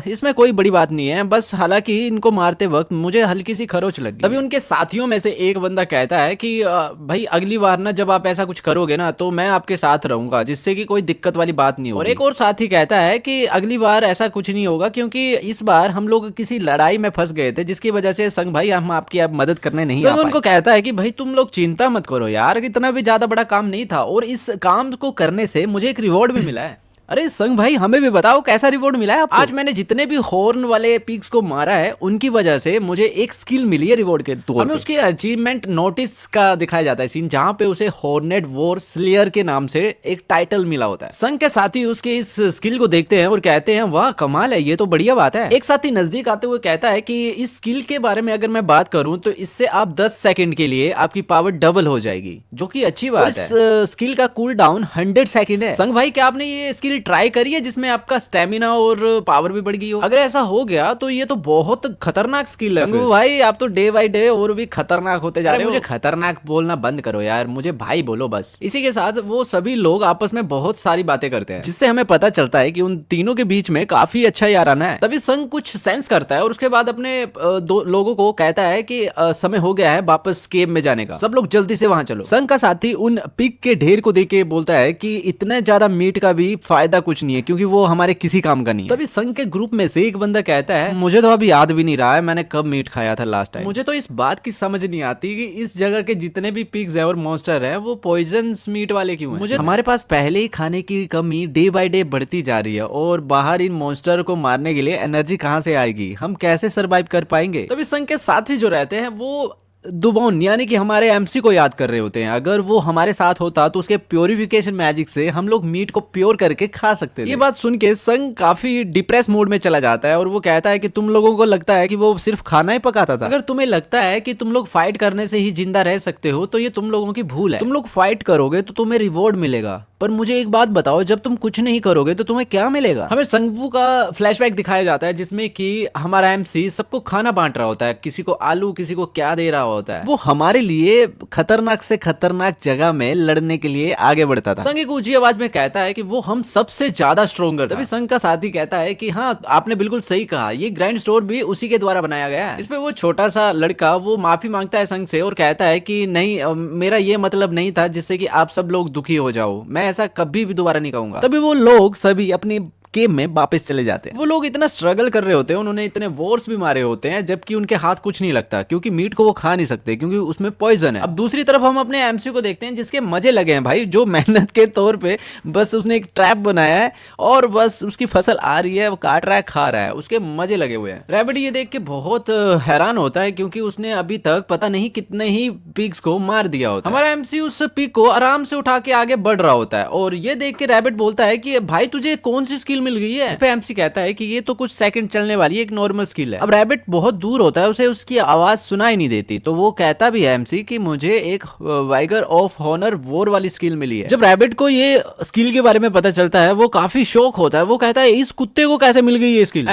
इसमें कोई बड़ी बात नहीं है, बस हालांकि इनको मारते वक्त मुझे हल्की सी खरोच लगी। तभी उनके साथियों में से एक बंदा कहता है कि भाई अगली बार ना जब आप ऐसा कुछ करोगे ना तो मैं आपके साथ रहूंगा, जिससे कि कोई दिक्कत वाली बात नहीं होगी। और एक और साथी कहता है कि अगली बार ऐसा कुछ नहीं होगा क्योंकि इस बार हम लोग किसी लड़ाई में फंस गए थे जिसकी वजह से संग भाई हम आपकी अब मदद करने नहीं आ पाए। उनको कहता है कि भाई तुम लोग चिंता मत करो यार, इतना भी ज्यादा बड़ा काम नहीं था और इस काम को करने से मुझे एक रिवॉर्ड भी मिला है। अरे संग भाई हमें भी बताओ कैसा रिवॉर्ड मिला है आपको? आज मैंने जितने भी हॉर्न वाले पिग्स को मारा है उनकी वजह से मुझे एक स्किल मिली है रिवॉर्ड के तौर पे। हमें उसकी अचीवमेंट नोटिस का दिखाया जाता है सीन, जहां पे उसे हॉर्नेट वॉर स्लेयर के नाम से एक टाइटल मिला होता है। संग के साथी उसके इस स्किल को देखते हैं और कहते हैं वाह कमाल है, ये तो बढ़िया बात है। एक साथी नजदीक आते हुए कहता है कि इस स्किल के बारे में अगर मैं बात करूं तो इससे आप 10 सेकंड के लिए आपकी पावर डबल हो जाएगी, जो कि अच्छी बात है। इस स्किल का कूल डाउन 100 सेकंड है। संग भाई क्या आपने ये स्किल ट्राई करी है जिसमें आपका स्टेमिना और पावर भी बढ़ गई हो? अगर ऐसा हो गया तो ये तो बहुत खतरनाक स्किल है। भाई आप तो डे बाय डे और भी खतरनाक होते जा रहे हो। मुझे खतरनाक बोलना बंद करो यार, मुझे भाई बोलो बस। इसी के साथ वो सभी लोग आपस में बहुत सारी बातें करते हैं जिससे हमें पता चलता है कि उन तीनों के बीच में काफी अच्छा याराना है। तभी संग कुछ सेंस करता है और उसके बाद अपने दो लोगों को कहता है कि समय हो गया है वापस केव में जाने का, सब लोग जल्दी से वहां चलो। संग का साथी उन पिग के ढेर को देख के बोलता है कि इतने ज्यादा मीट का भी फायदा कुछ नहीं है क्योंकि वो हमारे किसी काम का नहीं है। तभी संघ के ग्रुप में से एक बंदा कहता है मुझे तो अभी याद भी नहीं रहा है मैंने कब मीट खाया था लास्ट टाइम। मुझे तो इस बात की समझ नहीं आती कि इस जगह के जितने भी पिग्स हैं और मॉन्स्टर हैं वो पॉइजनस मीट वाले क्यों हैं। मुझे हमारे पास पहले ही खाने की कमी डे बाय डे बढ़ती जा रही है और बाहर इन मॉन्स्टर को मारने के लिए एनर्जी कहां से आएगी, हम कैसे सर्वाइव कर पाएंगे। तभी संघ के साथी जो रहते हैं वो दुबौन यानी कि हमारे एमसी को याद कर रहे होते हैं। अगर वो हमारे साथ होता तो उसके प्योरिफिकेशन मैजिक से हम लोग मीट को प्योर करके खा सकते थे। ये बात सुन के संग काफी डिप्रेस मोड में चला जाता है और वो कहता है कि तुम लोगों को लगता है कि वो सिर्फ खाना ही पकाता था। अगर तुम्हें लगता है कि तुम लोग फाइट करने से ही जिंदा रह सकते हो तो ये तुम लोगों की भूल है। तुम लोग फाइट करोगे तो तुम्हें रिवॉर्ड मिलेगा, पर मुझे एक बात बताओ जब तुम कुछ नहीं करोगे तो तुम्हें क्या मिलेगा। हमें संगवू का फ्लैशबैक दिखाया जाता है जिसमें कि हमारा एमसी सबको खाना बांट रहा होता है, किसी को आलू किसी को क्या दे रहा होता है। वो हमारे लिए खतरनाक से खतरनाक जगह में लड़ने के लिए आगे बढ़ता था। संग एक ऊंची आवाज में कहता है कि वो हम सबसे ज्यादा स्ट्रोंगर था। तभी संग का साथी कहता है कि हाँ आपने बिल्कुल सही कहा, ये ग्रैंड स्टोर भी उसी के द्वारा बनाया गया है। इसमें वो छोटा सा लड़का वो माफी मांगता है संग से और कहता है कि नहीं मेरा ये मतलब नहीं था जिससे कि आप सब लोग दुखी हो जाओ, मैं ऐसा कभी भी दोबारा नहीं कहूंगा। तभी वो लोग सभी अपनी केव में वापस चले जाते हैं। वो लोग इतना स्ट्रगल कर रहे होते हैं, उन्होंने इतने वॉर्स भी मारे होते हैं जबकि उनके हाथ कुछ नहीं लगता क्योंकि मीट को वो खा नहीं सकते क्योंकि उसमें पॉइजन है। अब दूसरी तरफ हम अपने एमसी को देखते हैं जिसके मजे लगे हैं भाई, जो मेहनत के तौर पे बस उसने एक ट्रैप बनाया है और बस उसकी फसल आ रही है, वो काट रहा है खा रहा है, उसके मजे लगे हुए हैं। रैबिट ये देख के बहुत हैरान होता है क्योंकि उसने अभी तक पता नहीं कितने ही पिग्स को मार दिया होता है। हमारा एमसी उस पिग को आराम से उठा के आगे बढ़ रहा होता है और ये देख के रैबिट बोलता है कि भाई तुझे कौन सी स्किल मिल गई है। इस पे एमसी कहता है कि ये तो कुछ सेकंड चलने वाली एक नॉर्मल स्किल है। अब रैबिट बहुत दूर होता है, उसे उसकी आवाज सुनाई नहीं देती, तो वो कहता भी है एमसी कि मुझे एक वाइगर ऑफ हॉनर वॉर वाली स्किल मिली है। जब रैबिट को ये स्किल के बारे में पता चलता है वो काफी शौक होता है, वो कहता है इस कुत्ते को कैसे मिल गई ये स्किल।